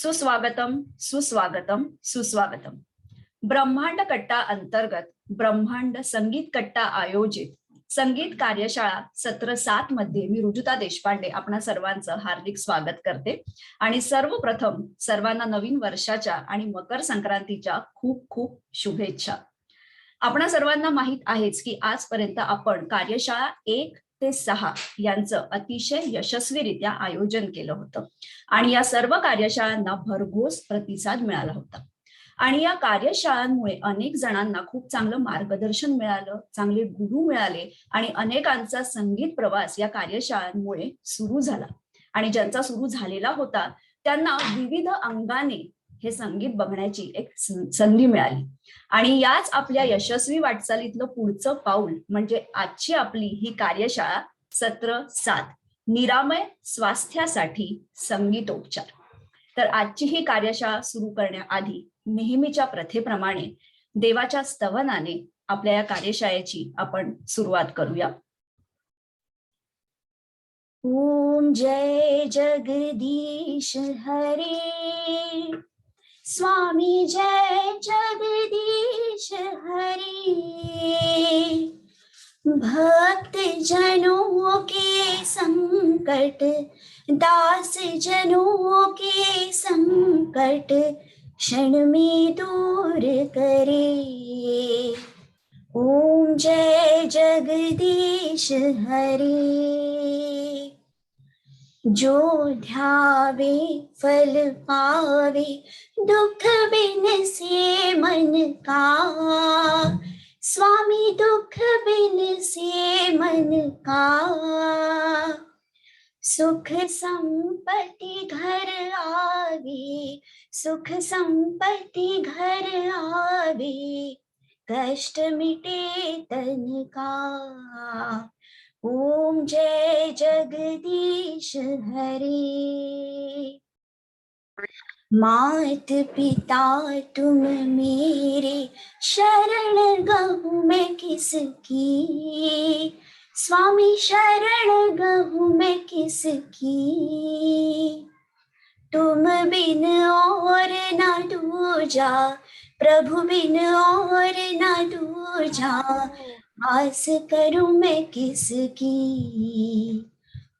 सुस्वागतम सुस्वागतम सुस्वागतम. ब्रह्मांड कट्टा अंतर्गत ब्रह्मांड संगीत कट्टा आयोजित संगीत कार्यशाळा सत्र 7 मध्ये मी रुजुता देशपांडे आपणा सर्वांचं हार्दिक स्वागत करते. आणि सर्वप्रथम सर्वांना नवीन वर्षाच्या आणि मकर संक्रांतीच्या खूप खूप शुभेच्छा. आपणा सर्वांना माहित आहेच की आजपर्यंत आपण कार्यशाळा 1 ते 6 यांचं अतिशय यशस्वीरित्या आयोजन केलं होतं आणि या सर्व कार्यशाळांना भरघोस प्रतिसाद मिळाला होता. आणि या कार्यशाळांमुळे अनेक जणांना खूप चांगलं मार्गदर्शन मिळालं, चांगले गुरु मिळाले आणि अनेकांचा संगीत प्रवास या कार्यशाळांमुळे सुरू झाला. आणि ज्यांचा सुरू झालेला होता त्यांना विविध अंगाने हे संगीत बघण्याची एक संधी मिळाली. आणि याच आपल्या यशस्वी वाटचालीतलं पुढचं पाऊल म्हणजे आजची आपली ही कार्यशाळा सत्र 7 निरामय स्वास्थ्यासाठी संगीतोपचार. तर आजची ही कार्यशाळा सुरू करण्याआधी नेहमीच्या प्रथेप्रमाणे देवाच्या स्तवनाने आपल्या या कार्यशाळेची आपण सुरुवात करूया. ओम जय जगदीश हरे, स्वामी जय जगदीश हरे. भक्त जनों के संकट, दास जनों के संकट क्षण में दूर करे. ओम जय जगदीश हरे. जो ध्यावे फल पावे, दुख बिन से मन का. स्वामी दुख बिन से मन का. सुख संपत्ति घर आवे, सुख संपत्ति घर आवे, कष्ट मिटे तन का. ओम जय जगदीश हरे. मात पिता तुम मेरे, शरण गहूँ मैं किसकी. स्वामी शरण गहूँ मैं किसकी. तुम बिन और ना दूजा, प्रभु बिन और ना दूजा. आस करूं मैं किसकी.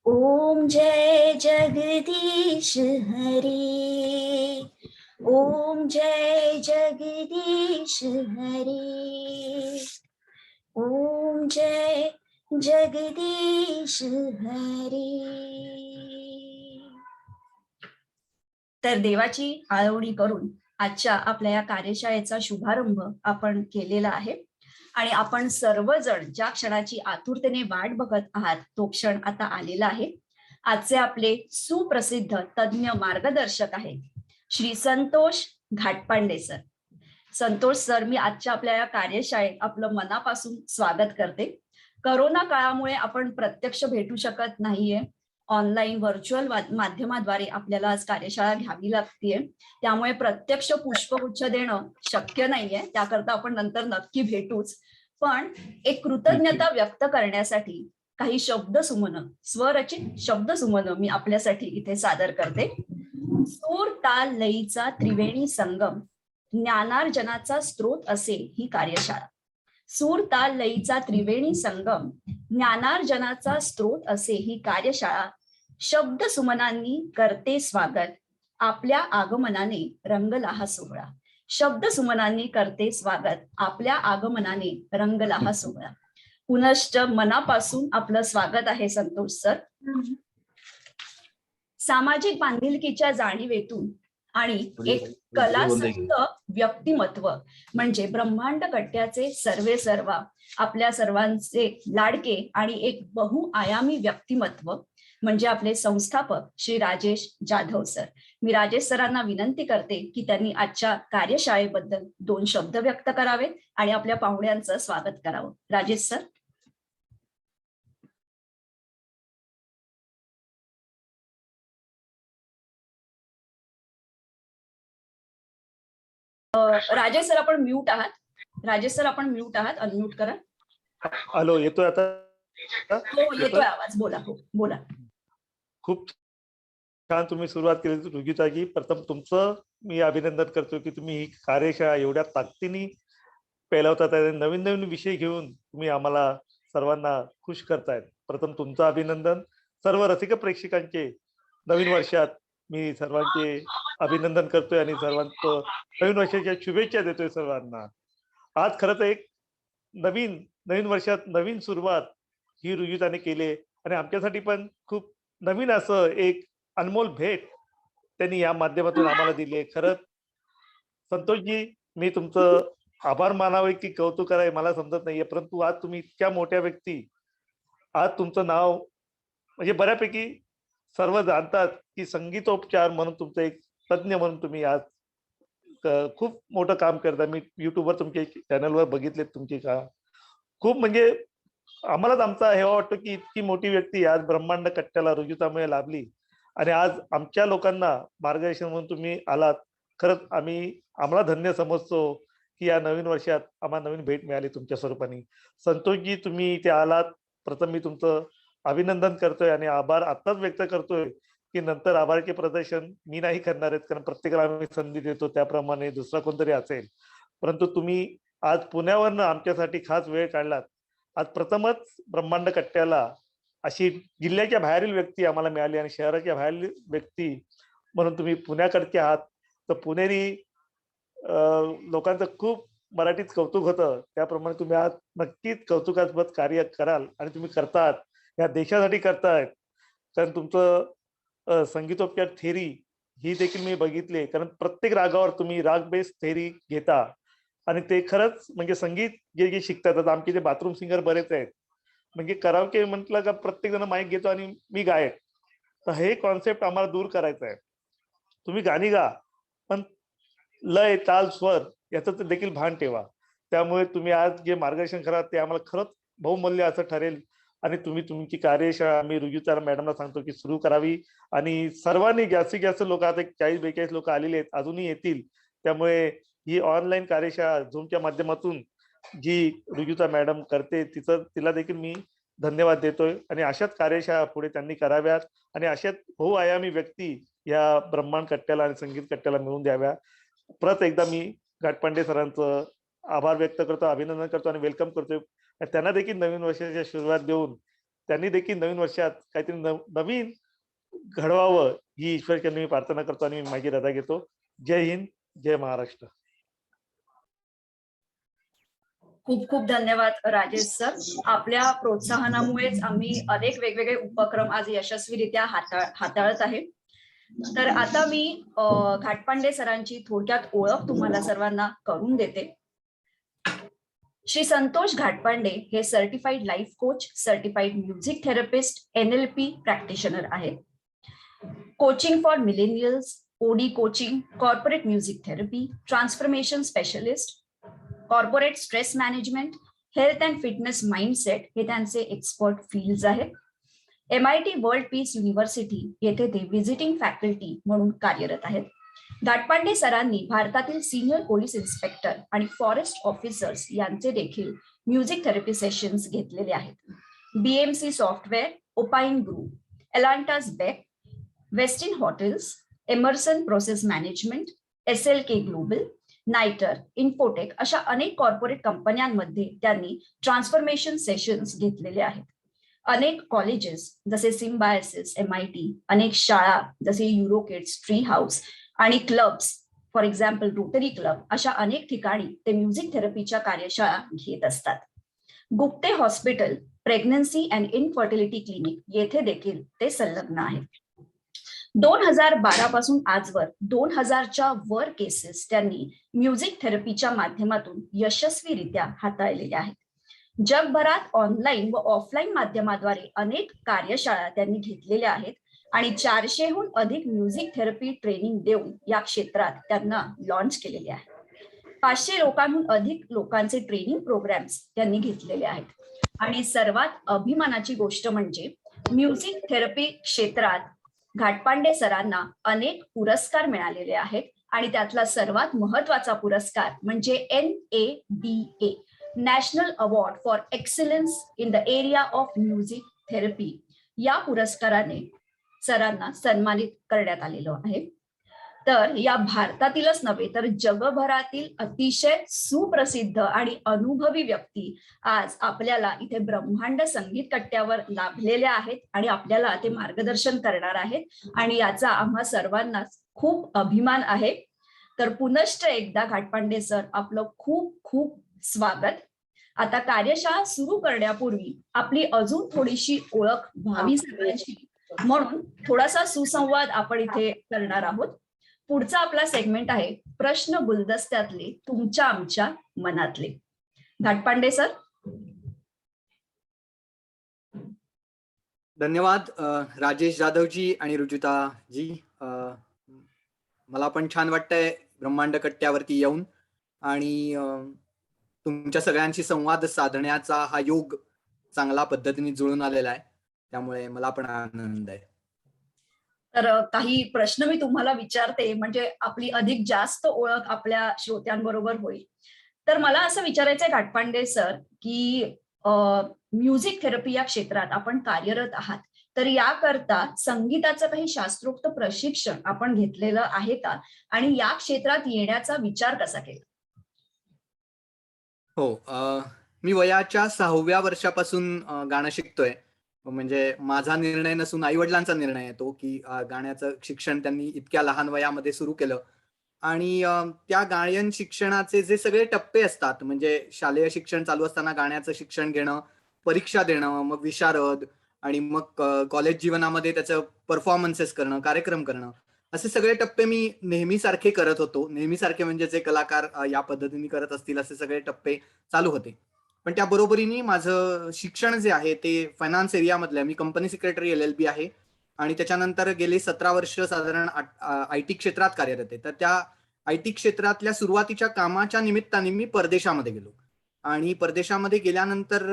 ओम जय जगदीश हरे. ओम जय जगदीश हरे. ओम जय जगदीश हरे. तर देवाची आळवणी करून आजच्या आपल्या या कार्यशाळेचा शुभारंभ आपण केलेला आहे. आणि आपण सर्वजण ज्या क्षणाची आतुरतेने वाट बघत आहात तो क्षण आता आलेला आहे. आजचे आपले सुप्रसिद्ध तज्ञ मार्गदर्शक आहेत श्री संतोष घाटपांडे सर. संतोष सर, मी आजच्या आपल्या या कार्यशाळेत आपलं मनापासून स्वागत करते. करोना काळामुळे आपण प्रत्यक्ष भेटू शकत नाहीये, ऑनलाईन व्हर्च्युअल माध्यमाद्वारे आपल्याला आज कार्यशाळा घ्यावी लागतीये. त्यामुळे प्रत्यक्ष पुष्पगुच्छ देणं शक्य नाहीये, त्याकरता आपण नंतर नक्की भेटूच. पण एक कृतज्ञता व्यक्त करण्यासाठी काही शब्दसुमनं, स्वरचित शब्दसुमनं मी आपल्यासाठी इथे सादर करते. सूर ताल लयीचा त्रिवेणी संगम, ज्ञानार्जनाचा स्रोत असे ही कार्यशाळा. सूर ताल लयीचा त्रिवेणी संगम, ज्ञानार्जनाचा स्रोत असे ही कार्यशाळा. शब्द सुमनांनी करते स्वागत, आपल्या आगमनाने रंगला हा सोहळा. शब्द सुमनांनी करते स्वागत, आपल्या आगमनाने रंगला हा सोहळा. पुनश्च मनापासून आपलं स्वागत आहे संतोष सर. सामाजिक बांधिलकीच्या जाणीवेतून आणि एक कलासक्त व्यक्तिमत्व म्हणजे ब्रह्मांड कट्ट्याचे सर्वे सर्वा, आपल्या सर्वांचे लाडके आणि एक बहुआयामी व्यक्तिमत्व म्हणजे आपले संस्थापक श्री राजेश जाधव सर. मी राजेश सरांना विनंती करते की त्यांनी आजच्या कार्यशाळेबद्दल 2 शब्द व्यक्त करावेत आणि आपल्या पाहुण्यांचं स्वागत करावं. राजेश सर. राजेश सर आपण म्यूट आहात. राजेश सर आपण म्यूट आहात, अनम्यूट करा. हॅलो, येतोय आता? हो, येतोय आवाज. बोला. हो बोला. खूप छान तुम्ही सुरुवात केली रुजुताजी. प्रथम तुमचं मी अभिनंदन करतो की तुम्ही ही कार्यशाळा एवढ्या ताकदीने पेलवतात आहे. नवीन नवीन विषय घेऊन तुम्ही आम्हाला सर्वांना खुश करतायत. प्रथम तुमचं अभिनंदन. सर्व रसिक प्रेक्षकांचे नवीन वर्षात मी सर्वांचे अभिनंदन करतोय आणि सर्वांचं नवीन वर्षाच्या शुभेच्छा देतोय सर्वांना. आज खरं तर एक नवीन नवीन वर्षात नवीन सुरुवात ही रुजुताने केली आणि आमच्यासाठी पण खूप नवीन असं एक अनमोल भेट त्यांनी या माध्यमातून आम्हाला दिली आहे. खरंच संतोषजी, मी तुमचं आभार मानावे की कौतुक करावे मला समजत नाहीये, परंतु आज तुम्ही इतक्या मोठ्या व्यक्ती, आज तुमचं नाव म्हणजे बऱ्यापैकी सर्व जाणतात की संगीतोपचार म्हणून तुमचं एक तज्ञ म्हणून तुम्ही आज खूप मोठं काम करता. मी युट्यूबवर तुमच्या चॅनलवर बघितले तुमचे काम. खूप म्हणजे आम्हालाच आमचा हेवा वाटतो की इतकी मोठी व्यक्ती आज ब्रह्मांड कट्ट्याला रुजुतामुळे लाभली आणि आज आमच्या लोकांना मार्गदर्शन म्हणून तुम्ही आलात. खरंच आम्हाला धन्य समजतो की या नवीन वर्षात आम्हाला नवीन भेट मिळाली तुमच्या स्वरूपाने. संतोषजी, तुम्ही इथे आलात, प्रथम मी तुमचं अभिनंदन करतोय आणि आभार आत्ताच व्यक्त करतोय की नंतर आभाराचे प्रदर्शन मी नाही करणार आहेत, कारण प्रत्येकाला आम्ही संधी देतो त्याप्रमाणे दुसरा कोणतरी असेल. परंतु तुम्ही आज पुण्यावरनं आमच्यासाठी खास वेळ काढलात. आज प्रथमच ब्रह्मांड कट्ट्याला अशी जिल्ह्याच्या बाहेरील व्यक्ती आम्हाला मिळाली आणि शहराच्या बाहेरील व्यक्ती म्हणून तुम्ही पुण्याकडचे आहात. तर पुणेरी लोकांचं खूप मराठीत कौतुक होतं, त्याप्रमाणे तुम्ही आज नक्कीच कौतुकास्पद कार्य कराल आणि तुम्ही करतात, या देशासाठी करतायत. कारण तुमचं संगीतोपचार थेरी ही देखील मी बघितली, कारण प्रत्येक रागावर तुम्ही राग बेस थेरी घेता आणि ते खरंच म्हणजे संगीत जे जे शिकतात. आता आमचे जे बाथरूम सिंगर बरेच आहेत, म्हणजे करावके म्हटलं का प्रत्येक जण माईक घेतो आणि मी गायक. तर हे कॉन्सेप्ट आम्हाला दूर करायचं आहे. तुम्ही गाणी गा, पण लय, ताल, स्वर याचं देखील भान ठेवा. त्यामुळे तुम्ही आज जे मार्गदर्शन करा ते आम्हाला खरंच बहुमूल्य असं ठरेल आणि तुम्ही तुमची कार्यशाळा आम्ही रुजुता मॅडमला सांगतो की सुरू करावी आणि सर्वांनी जास्तीत जास्त लोक, आता 40-42 लोक आलेले आहेत, अजूनही येतील. त्यामुळे ही ऑनलाईन कार्यशाळा झूमच्या माध्यमातून जी रुजुता मॅडम करते तिला देखील मी धन्यवाद देतोय आणि अशाच कार्यशाळा पुढे त्यांनी कराव्यात आणि अशाच बहुआयामी व्यक्ती या ब्रह्मांड कट्ट्याला आणि संगीत कट्ट्याला मिळून द्याव्या. परत एकदा मी घाटपांडे सरांचं आभार व्यक्त करतो, अभिनंदन करतो आणि वेलकम करतोय. त्यांना देखील नवीन वर्षाची सुरुवात देऊन त्यांनी देखील नवीन वर्षात काहीतरी नवीन घडवावं ही ईश्वरचरणी मी प्रार्थना करतो आणि माझी रजा घेतो. जय हिंद, जय महाराष्ट्र. खूप खूप धन्यवाद राजेश सर. आपल्या प्रोत्साहनामुळेच आम्ही अनेक वेगवेगळे उपक्रम आज यशस्वीरित्या हाताळत आहे. तर आता मी घाटपांडे सरांची थोडक्यात ओळख तुम्हाला सर्वांना करून देते. श्री संतोष घाटपांडे हे certified life coach, certified music therapist, NLP practitioner आहेत. Coaching for millennials, OD coaching, corporate music therapy, transformation specialist, corporate stress management, health and fitness mindset हे त्यांचे एक्सपर्ट फील्ड्स आहेत. MIT वर्ल्ड पीस युनिव्हर्सिटी येथे ते visiting faculty म्हणून कार्यरत आहेत. घाटपांडे सरांनी भारतातील सिनियर पोलीस इन्स्पेक्टर आणि फॉरेस्ट ऑफिसर्स यांचे देखील म्युझिक थेरपी सेशन्स घेतलेले आहेत. BMC software, Opine group, Elantas Beck, Westin hotels, Emerson process management, SLK global, नायटर, इन्फोटेक अशा अनेक कॉर्पोरेट कंपन्यांमध्ये त्यांनी ट्रान्सफॉर्मेशन सेशन्स घेतलेले आहेत. अनेक कॉलेजेस जसे सिम्बायसिस, MIT, अनेक शाळा जसे युरोकिड्स, ट्री हाऊस आणि clubs, for example rotary club, अशा अनेक ठिकाणी ते म्युझिक थेरपीच्या कार्यशाळा घेत असतात. Gupte hospital, pregnancy and infertility clinic येथे देखील ते संलग्न आहेत. 2012 पासून आजवर 2000च्या वर केसेस त्यांनी म्युझिक थेरपीच्या माध्यमातून यशस्वीरित्या हाताळलेल्या आहेत. जगभरात ऑनलाईन व ऑफलाईन माध्यमाद्वारे अनेक कार्यशाळा त्यांनी घेतलेल्या आहेत आणि 400हून अधिक म्युझिक थेरपी ट्रेनिंग देऊन या क्षेत्रात त्यांना लॉन्च केलेले आहे. 500 लोकांहून अधिक लोकांचे ट्रेनिंग प्रोग्राम्स त्यांनी घेतलेले आहेत. आणि सर्वात अभिमानाची गोष्ट म्हणजे म्युझिक थेरपी क्षेत्रात घाटपांडे सरांना अनेक पुरस्कार मिळालेले आहेत आणि त्यातला सर्वात महत्वाचा पुरस्कार म्हणजे NADA, national award for excellence in the area of music therapy. या पुरस्काराने सरांना सन्मानित करण्यात आलेलं आहे. तर या भारतातीलच नव्हे तर जगभरातील अतिशय सुप्रसिद्ध आणि अनुभवी व्यक्ती आज आपल्याला इथे ब्रह्मांड संगीत कट्ट्यावर लाभलेल्या आहेत आणि आपल्याला ते मार्गदर्शन करणार आहेत आणि याचा आम्हा सर्वांनाच खूप अभिमान आहे. तर पुनश्च एकदा घाटपांडे सर, आपलं खूप खूप स्वागत. आता कार्यशाळा सुरू करण्यापूर्वी आपली अजून थोडीशी ओळख व्हावी सगळ्यांची, म्हणून थोडासा सुसंवाद आपण इथे करणार आहोत. पुढचा आपला सेगमेंट आहे प्रश्न गुलदस्त्यातले तुमच्या आमच्या मनातले. घाटपांडे सर. धन्यवाद राजेश जाधवजी आणि रुजुताजी. मला पण छान वाटतंय ब्रह्मांड कट्ट्यावरती येऊन आणि तुमच्या सगळ्यांशी संवाद साधण्याचा हा योग चांगला पद्धतीने जुळून आलेला आहे, त्यामुळे मला पण आनंद आहे. तर काही प्रश्न मी तुम्हाला विचारते म्हणजे आपली अधिक जास्त ओळख आपल्या श्रोत्यांबरोबर होईल. तर मला असं विचारायचंय घाटपांडे सर की म्युझिक थेरपी या क्षेत्रात आपण कार्यरत आहात, तर याकरता संगीताचं काही शास्त्रोक्त प्रशिक्षण आपण घेतलेलं आहे का आणि या क्षेत्रात येण्याचा विचार कसा केला? हो, मी वयाच्या 6व्या वर्षापासून गाणं शिकतोय. म्हणजे माझा निर्णय नसून आई वडिलांचा निर्णय आहे तो, की गाण्याचं शिक्षण त्यांनी इतक्या लहान वयामध्ये सुरू केलं आणि त्या गायन शिक्षणाचे जे सगळे टप्पे असतात, म्हणजे शालेय शिक्षण चालू असताना गाण्याचं शिक्षण घेणं, परीक्षा देणं, मग विशारद आणि मग कॉलेज जीवनामध्ये त्याचं परफॉर्मन्सेस करणं, कार्यक्रम करणं, असे सगळे टप्पे मी नेहमीसारखे करत होतो. नेहमीसारखे म्हणजे जे कलाकार या पद्धतीने करत असतील असे सगळे टप्पे चालू होते. पण त्या बरोबरीने माझं शिक्षण जे आहे ते फायनान्स एरियामधलं, मी कंपनी सेक्रेटरी LLB आहे आणि त्याच्यानंतर गेले 17 वर्ष साधारण IT क्षेत्रात कार्यरत आहे. तर त्या IT क्षेत्रातल्या सुरुवातीच्या कामाच्या निमित्ताने मी परदेशामध्ये गेलो आणि परदेशामध्ये गेल्यानंतर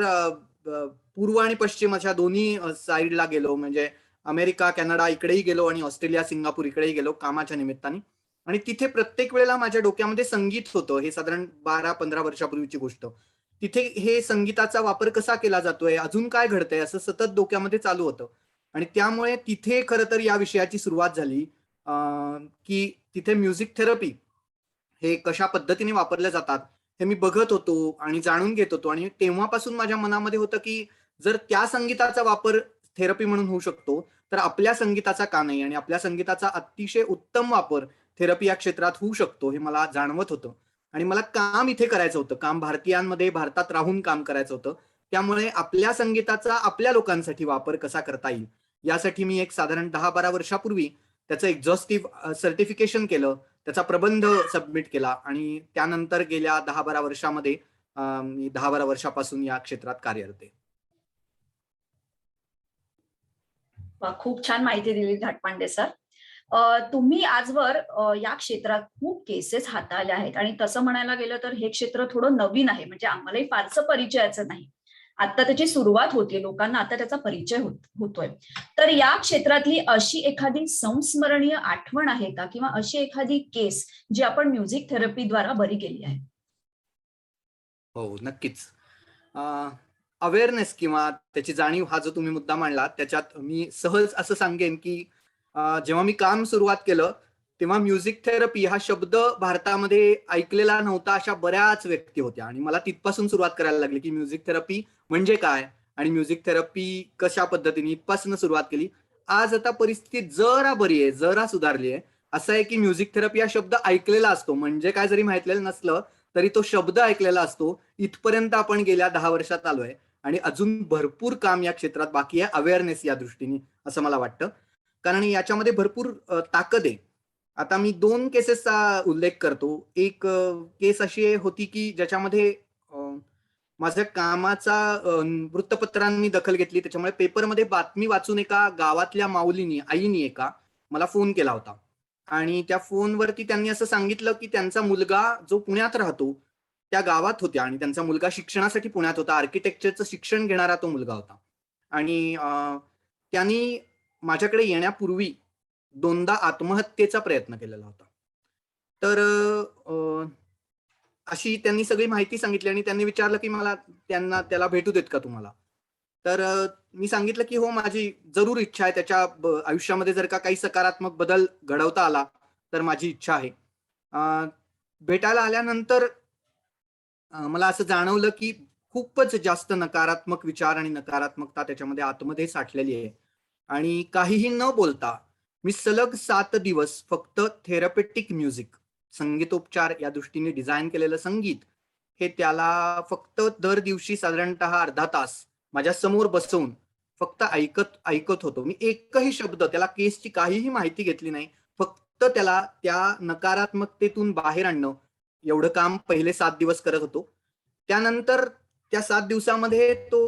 पूर्व आणि पश्चिम अशा दोन्ही साईडला गेलो. म्हणजे अमेरिका, कॅनडा इकडेही गेलो आणि ऑस्ट्रेलिया, सिंगापूर इकडेही गेलो कामाच्या निमित्ताने. आणि तिथे प्रत्येक वेळेला माझ्या डोक्यामध्ये संगीत होतं. हे साधारण 12-15 वर्षापूर्वीची गोष्ट. तिथे हे संगीताचा वापर कसा केला जातोय, अजून काय घडतंय, असं सतत डोक्यामध्ये चालू होतं. आणि त्यामुळे तिथे खरं तर या विषयाची सुरुवात झाली, की तिथे म्युझिक थेरपी हे कशा पद्धतीने वापरले जातात हे मी बघत होतो आणि जाणून घेत होतो. आणि तेव्हापासून माझ्या मनामध्ये होतं, की जर त्या संगीताचा वापर थेरपी म्हणून होऊ शकतो, तर आपल्या संगीताचा का नाही, आणि आपल्या संगीताचा अतिशय उत्तम वापर थेरपी या क्षेत्रात होऊ शकतो हे मला जाणवत होतं. आणि मला काम इथे करायचं होतं, काम भारतीयांमध्ये भारतात राहून काम करायचं होतं. त्यामुळे आपल्या संगीताचा आपल्या लोकांसाठी वापर कसा करता येईल यासाठी मी एक साधारण 10-12 वर्षापूर्वी त्याचं एक्झॉस्टिव्ह सर्टिफिकेशन केलं, त्याचा प्रबंध सबमिट केला आणि त्यानंतर गेल्या 10-12 वर्षामध्ये मी 10-12 वर्षापासून या क्षेत्रात कार्यरत आहे. खूप छान माहिती दिली घाटपांडे सर. तुम्ही आजवर या क्षेत्रात खूप केसेस हाताळल्या आहेत आणि तसं म्हणायला गेलं तर हे क्षेत्र थोडं नवीन आहे, म्हणजे आम्हालाही फारसं परिचयाचं नाही. आता त्याची सुरुवात होते, लोकांना आता त्याचा परिचय होतोय. तर या क्षेत्रातली अशी एखादी संस्मरणीय आठवण आहे का किंवा अशी एखादी केस जी आपण म्युझिक थेरपीद्वारा बरी केली आहे? हो, नक्कीच. अवेअरनेस किंवा त्याची जाणीव हा जो तुम्ही मुद्दा मांडला, त्याच्यात मी सहज असं सांगेन, की जेव्हा मी काम सुरुवात केलं, तेव्हा म्युझिक थेरपी हा शब्द भारतामध्ये ऐकलेला नव्हता अशा बऱ्याच व्यक्ती होत्या आणि मला तिथपासून सुरुवात करायला लागली, की म्युझिक थेरपी म्हणजे काय आणि म्युझिक थेरपी कशा पद्धतीने, इथपासून सुरुवात केली. आज आता परिस्थिती जरा बरी आहे, जरा सुधारली आहे. असं आहे, की म्युझिक थेरपी हा शब्द ऐकलेला असतो, म्हणजे काय जरी माहितलेलं नसलं तरी तो शब्द ऐकलेला असतो. इथपर्यंत आपण गेल्या 10 वर्षात आलोय आणि अजून भरपूर काम या क्षेत्रात बाकी आहे, अवेअरनेस या दृष्टीने, असं मला वाटतं. कारण याच्यामध्ये भरपूर ताकद आहे. आता मी 2 केसेसचा उल्लेख करतो. एक केस अशी होती, की ज्याच्यामध्ये माझ्या कामाचा वृत्तपत्रांनी दखल घेतली. त्याच्यामुळे पेपरमध्ये बातमी वाचून एका गावातल्या माऊलीनी, आईनी एका मला फोन केला होता. आणि त्या फोनवरती त्यांनी असं सांगितलं, की त्यांचा मुलगा जो पुण्यात राहतो, त्या गावात होत्या आणि त्यांचा मुलगा शिक्षणासाठी पुण्यात होता. आर्किटेक्चरचं शिक्षण घेणारा तो मुलगा होता. आणि त्यांनी माझ्याकडे येण्यापूर्वी 2दा आत्महत्येचा प्रयत्न केलेला होता. तर अशी त्यांनी सगळी माहिती सांगितली आणि त्यांनी विचारलं, की त्याला भेटू देत का तुम्हाला? तर मी सांगितलं की हो, माझी जरूर इच्छा आहे, त्याच्या आयुष्यामध्ये जर का काही सकारात्मक बदल घडवता आला तर माझी इच्छा आहे. भेटायला आल्यानंतर मला असं जाणवलं की खूपच जास्त नकारात्मक विचार आणि नकारात्मकता त्याच्यामध्ये आतमध्ये साठलेली आहे. आणि काहीही न बोलता मी सलग 7 दिवस फक्त थेरपेटिक म्युझिक, संगीतोपचार या दृष्टीने डिझाइन केलेलं संगीत, हे त्याला फक्त दर दिवशी साधारणतः अर्धा तास माझ्या समोर बसवून फक्त ऐकत ऐकत होतो. मी एकही शब्द, त्याला केसची काहीही माहिती घेतली नाही. फक्त त्याला त्या नकारात्मकतेतून बाहेर आणणं, एवढं काम पहिले 7 दिवस करत होतो. त्यानंतर त्या 7 दिवसामध्ये तो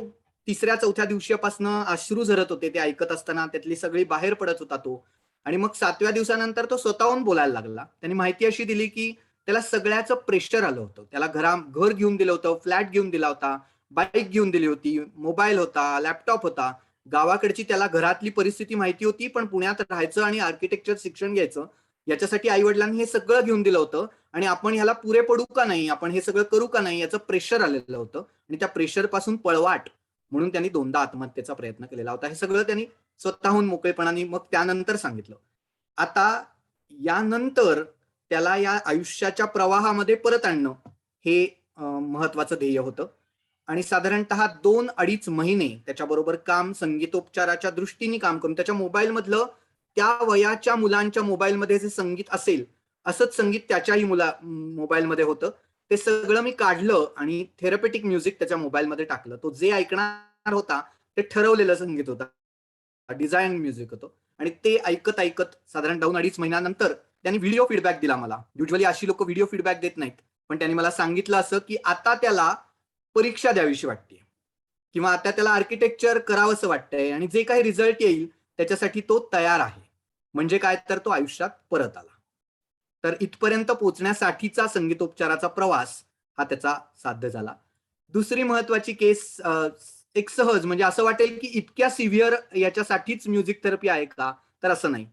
3ऱ्या-4थ्या दिवशीपासनं अश्रू झरत होते ते ऐकत असताना, त्यातली सगळी बाहेर पडत होता तो. आणि मग 7व्या दिवसानंतर तो स्वतःहून बोलायला लागला. त्याने माहिती अशी दिली की त्याला सगळ्याचं प्रेशर आलं होतं. त्याला घर घेऊन दिलं होतं, फ्लॅट घेऊन दिला होता, बाईक घेऊन दिली होती, मोबाईल होता, लॅपटॉप होता. गावाकडची त्याला घरातली परिस्थिती माहिती होती, पण पुण्यात राहायचं आणि आर्किटेक्चर शिक्षण घ्यायचं याच्यासाठी आई-वडिलांनी हे सगळं घेऊन दिलं होतं. आणि आपण ह्याला पुरे पडू का नाही, आपण हे सगळं करू का नाही, याचं प्रेशर आलेलं होतं. आणि त्या प्रेशर पासून पळवाट म्हणून त्यांनी 2दा आत्महत्येचा प्रयत्न केलेला होता. हे सगळं त्यांनी स्वतःहून मोकळेपणाने मग त्यानंतर सांगितलं. आता यानंतर त्याला या आयुष्याच्या प्रवाहामध्ये परत आणणं हे महत्वाचं ध्येय होतं. आणि साधारणतः 2-2.5 महिने त्याच्याबरोबर काम, संगीतोपचाराच्या दृष्टीने काम करून त्याच्या मोबाईलमधलं, त्या वयाच्या मुलांच्या मोबाईलमध्ये जे संगीत असेल असंच संगीत त्याच्याही मोबाईलमध्ये होतं. ते सगळं मी काढलं आणि थेरपेटिक म्युझिक त्याच्या मोबाईलमध्ये टाकलं. तो जे ऐकणार होता ते ठरवलेलं संगीत होतं, डिझाइन म्युझिक होतं. आणि ते ऐकत ऐकत साधारण 2-2.5 महिन्यानंतर त्यांनी व्हिडिओ फीडबॅक दिला मला. युजुअली अशी लोक व्हिडिओ फीडबॅक देत नाहीत, पण त्यांनी मला सांगितलं असं की आता त्याला परीक्षा द्यावीशी वाटते किंवा आता त्याला आर्किटेक्चर करावंसं वाटतंय आणि जे काही रिझल्ट येईल त्याच्यासाठी तो तयार आहे. म्हणजे काय, तर तो आयुष्यात परत आला. तर इथपर्यंत पोहोचण्यासाठीचा संगीतोपचाराचा प्रवास हा त्याचा साध्य झाला. दुसरी महत्वाची केस, एक सहज, म्हणजे असं वाटेल की इतक्या सिव्हिअर याच्यासाठीच म्युझिक थेरपी आहे का, तर असं नाही.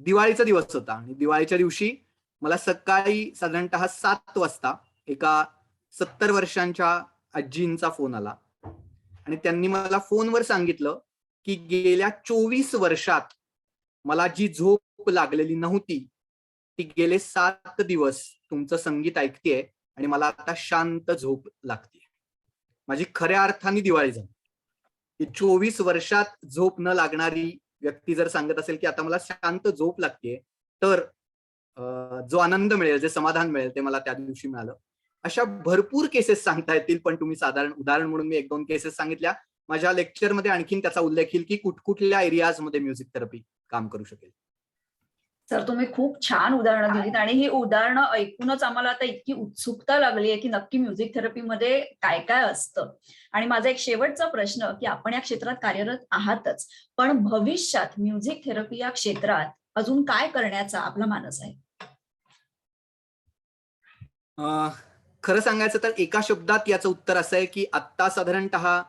दिवाळीचा दिवस होता आणि दिवाळीच्या दिवशी मला सकाळी साधारणतः 7 वाजता एका 70 वर्षांच्या आजींचा फोन आला आणि त्यांनी मला फोनवर सांगितलं की गेल्या 24 वर्षात मला जी झोप लागलेली नव्हती, ती गेले 7 दिवस तुमचं संगीत ऐकतेय आणि मला आता शांत झोप लागते. माझी खऱ्या अर्थाने दिवाळी झाली. की 24 वर्षात झोप न लागणारी व्यक्ती जर सांगत असेल की आता मला शांत झोप लागते, तर जो आनंद मिळेल, जे समाधान मिळेल, ते मला त्या दिवशी मिळालं. अशा भरपूर केसेस सांगता येतील, पण तुम्ही साधारण उदाहरण म्हणून मी 1-2 केसेस सांगितल्या. माझ्या लेक्चरमध्ये आणखीन त्याचा उल्लेख येईल की कुठकुठल्या एरियाजमध्ये म्युझिक थेरपी काम करू शकेल. सर, तुम्ही खूप छान उदाहरणं दिलीत आणि ही उदाहरणं ऐकूनच आम्हाला आता इतकी उत्सुकता लागली आहे की नक्की म्युझिक थेरपीमध्ये काय काय असतं. आणि माझा एक शेवटचा प्रश्न, की आपण या क्षेत्रात कार्यरत आहातच, पण भविष्यात म्युझिक थेरपी या क्षेत्रात अजून काय करण्याचा आपला मानस आहे? खरं सांगायचं तर एका शब्दात याचं उत्तर असं आहे की आत्ता साधारणतः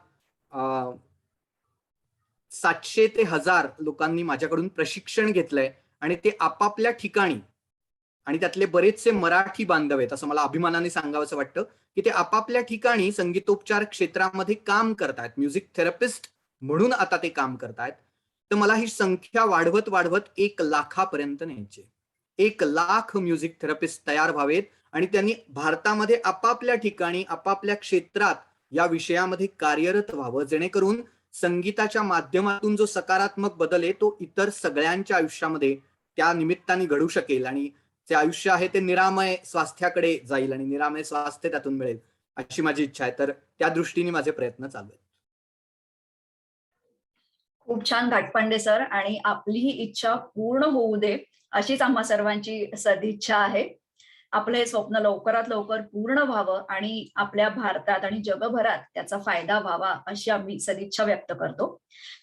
700 ते 1000 लोकांनी माझ्याकडून प्रशिक्षण घेतलंय आणि ते आपापल्या ठिकाणी, आणि त्यातले बरेचसे मराठी बांधव आहेत, असं मला अभिमानाने सांगावंसं वाटतं की ते आपापल्या ठिकाणी संगीतोपचार क्षेत्रामध्ये काम करतायत, म्युझिक थेरपिस्ट म्हणून आता ते काम करतायत. तर मला ही संख्या वाढवत वाढवत 1 लाखापर्यंत न्यायची. 1 लाख म्युझिक थेरपिस्ट तयार व्हावेत आणि त्यांनी भारतामध्ये आपापल्या ठिकाणी, आपापल्या क्षेत्रात या विषयामध्ये कार्यरत व्हावं, जेणेकरून संगीताच्या माध्यमातून जो सकारात्मक बदल आहे तो इतर सगळ्यांच्या आयुष्यामध्ये त्या निमित्ताने घडू शकेल आणि जे आयुष्य आहे ते निरामय स्वास्थ्याकडे जाईल आणि निरामय स्वास्थ्य त्यातून मिळेल, अशी माझी इच्छा आहे. तर त्या दृष्टीने माझे प्रयत्न चालू आहेत. खूप छान घाटपांडे सर, आणि आपली ही इच्छा पूर्ण होऊ दे अशीच आम्हा सर्वांची सदिच्छा आहे. आपलं हे स्वप्न लवकरात लवकर पूर्ण व्हावं आणि आपल्या भारतात आणि जगभरात त्याचा फायदा व्हावा अशी आम्ही सदिच्छा व्यक्त करतो.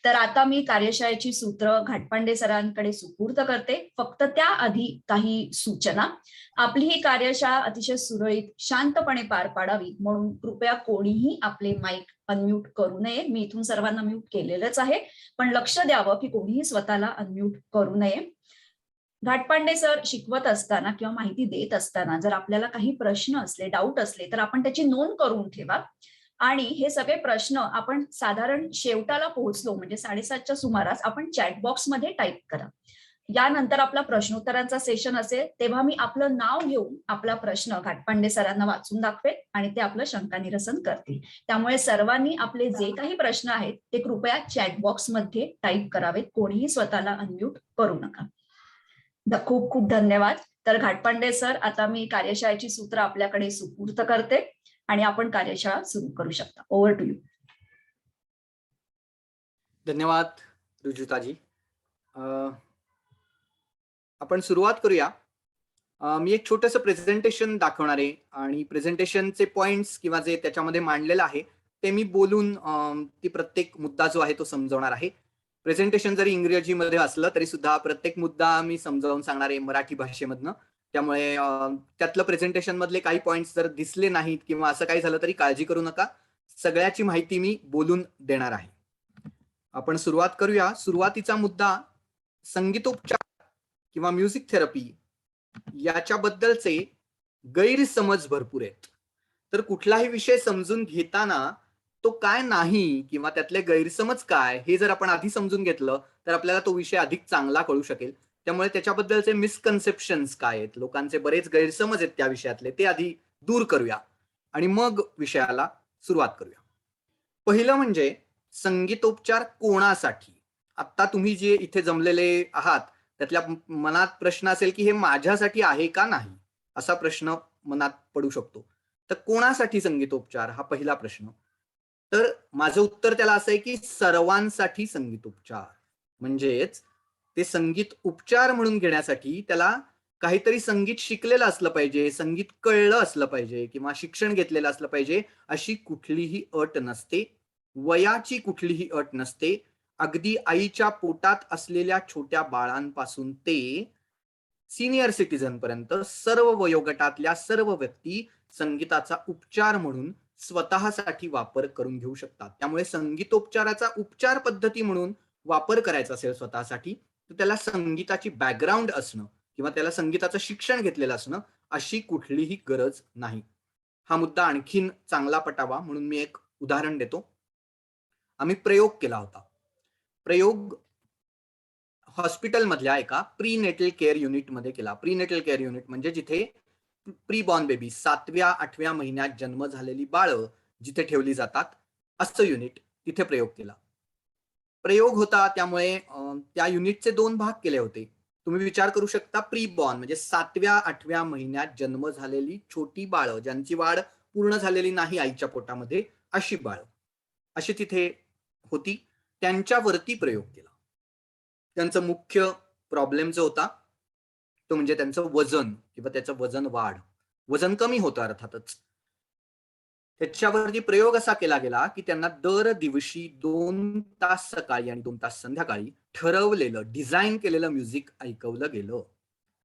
तर आता मी कार्यशाळेची सूत्र घाटपांडे सरांकडे सुपूर्द करते. फक्त त्याआधी काही सूचना. आपली ही कार्यशाळा अतिशय सुरळीत, शांतपणे पार पाडावी म्हणून कृपया कोणीही आपले माईक अनम्यूट करू नये. मी इथून सर्वांना म्यूट केलेलंच आहे, पण लक्ष द्यावं की कोणीही स्वतःला अनम्यूट करू नये. घाटपांडे सर शिकवत असताना किंवा माहिती देत असताना जर आपल्याला काही प्रश्न असले, डाऊट असले, तर आपण त्याची नोंद करून ठेवा. आणि हे सगळे प्रश्न आपण साधारण शेवटाला पोहोचलो म्हणजे 7:30च्या सुमारास आपण चॅटबॉक्समध्ये टाईप करा. यानंतर आपला प्रश्नोत्तरांचा सेशन असेल तेव्हा मी आपलं नाव घेऊन आपला प्रश्न घाटपांडे सरांना वाचून दाखवेल आणि ते आपलं शंकानिरसन करतील. त्यामुळे सर्वांनी आपले जे काही प्रश्न आहेत ते कृपया चॅटबॉक्समध्ये टाईप करावेत. कोणीही स्वतःला अनम्यूट करू नका. खूप खूप धन्यवाद. तर घाटपांडे सर, आता मी कार्यशाळेची सूत्र आपल्याकडे सुपूर्त करते आणि आपण कार्यशाळा सुरू करू शकता. Over to you. धन्यवाद रुजुताजी. आपण सुरुवात करूया. मी एक छोटंसं प्रेझेंटेशन दाखवणार आहे आणि प्रेझेंटेशनचे पॉइंट्स किंवा जे त्याच्यामध्ये मांडलेलं आहे ते मी बोलून ती प्रत्येक मुद्दा जो आहे तो समजवणार आहे. प्रेझेंटेशन जरी इंग्रजीमध्ये असलं तरी सुद्धा प्रत्येक मुद्दा मी समजावून सांगणार आहे मराठी भाषेमधनं. त्यामुळे त्यातलं प्रेझेंटेशन मधले काही पॉइंट्स जर दिसले नाहीत किंवा असं काही झालं तरी काळजी करू नका. सगळ्याची माहिती मी बोलून देणार आहे. आपण सुरुवात करूया. सुरुवातीचा मुद्दा संगीतोपचार किंवा म्युझिक थेरपी याच्याबद्दलचे गैरसमज भरपूर आहेत. तर कुठलाही विषय समजून घेताना तो काय नाही किंवा त्यातले गैरसमज काय हे जर आपण आधी समजून घेतलं तर आपल्याला तो विषय अधिक चांगला कळू शकेल. त्यामुळे त्याच्याबद्दलचे मिसकन्सेप्शन्स काय आहेत, लोकांचे बरेच गैरसमज आहेत त्या विषयातले, ते आधी दूर करूया आणि मग विषयाला सुरुवात करूया. पहिलं म्हणजे संगीतोपचार कोणासाठी. आता तुम्ही जे इथे जमलेले आहात त्यातल्या मनात प्रश्न असेल की हे माझ्यासाठी आहे का नाही, असा प्रश्न मनात पडू शकतो. तर कोणासाठी संगीतोपचार हा पहिला प्रश्न. तर माझं उत्तर त्याला असं आहे की सर्वांसाठी संगीतोपचार. म्हणजेच ते संगीत उपचार म्हणून घेण्यासाठी त्याला काहीतरी संगीत शिकलेलं असलं पाहिजे, संगीत कळलं असलं पाहिजे किंवा शिक्षण घेतलेलं असलं पाहिजे, अशी कुठलीही अट नसते. वयाची कुठलीही अट नसते. अगदी आईच्या पोटात असलेल्या छोट्या बाळांपासून ते सिनियर सिटीजन पर्यंत सर्व वयोगटातल्या सर्व व्यक्ती संगीताचा उपचार म्हणून स्वतःसाठी वापर करून घेऊ शकतात. त्यामुळे संगीतोपचाराचा उपचार पद्धती म्हणून वापर करायचा असेल स्वतःसाठी तर त्याला संगीताची बॅकग्राऊंड असणं किंवा त्याला संगीताचं शिक्षण घेतलेलं असणं अशी कुठलीही गरज नाही. हा मुद्दा आणखीन चांगला पटावा म्हणून मी एक उदाहरण देतो. आम्ही प्रयोग केला होता. प्रयोग हॉस्पिटल मधल्या एका प्री नेटल केअर युनिट मध्ये केला. प्री नेटल केअर युनिट म्हणजे जिथे प्री बॉर्न बेबी 7व्या-8व्या महिन्यात जन्म झालेली बाळं जिथे ठेवली जातात असं युनिट, तिथे प्रयोग केला. प्रयोग होता त्यामुळे त्या युनिटचे 2 भाग केले होते. तुम्ही विचार करू शकता, प्री बॉर्न म्हणजे 7व्या-8व्या महिन्यात जन्म झालेली छोटी बाळं ज्यांची वाढ पूर्ण झालेली नाही आईच्या पोटामध्ये, अशी बाळं अशी तिथे होती. त्यांच्यावरती प्रयोग केला. त्यांचं मुख्य प्रॉब्लेम जो होता तो म्हणजे त्यांचं वजन किंवा त्याचं वजन वाढ. वजन कमी होतं अर्थातच. त्याच्यावरती प्रयोग असा केला गेला की त्यांना दर दिवशी 2 तास सकाळी आणि 2 तास संध्याकाळी ठरवलेलं डिझाईन केलेलं म्युझिक ऐकवलं गेलं.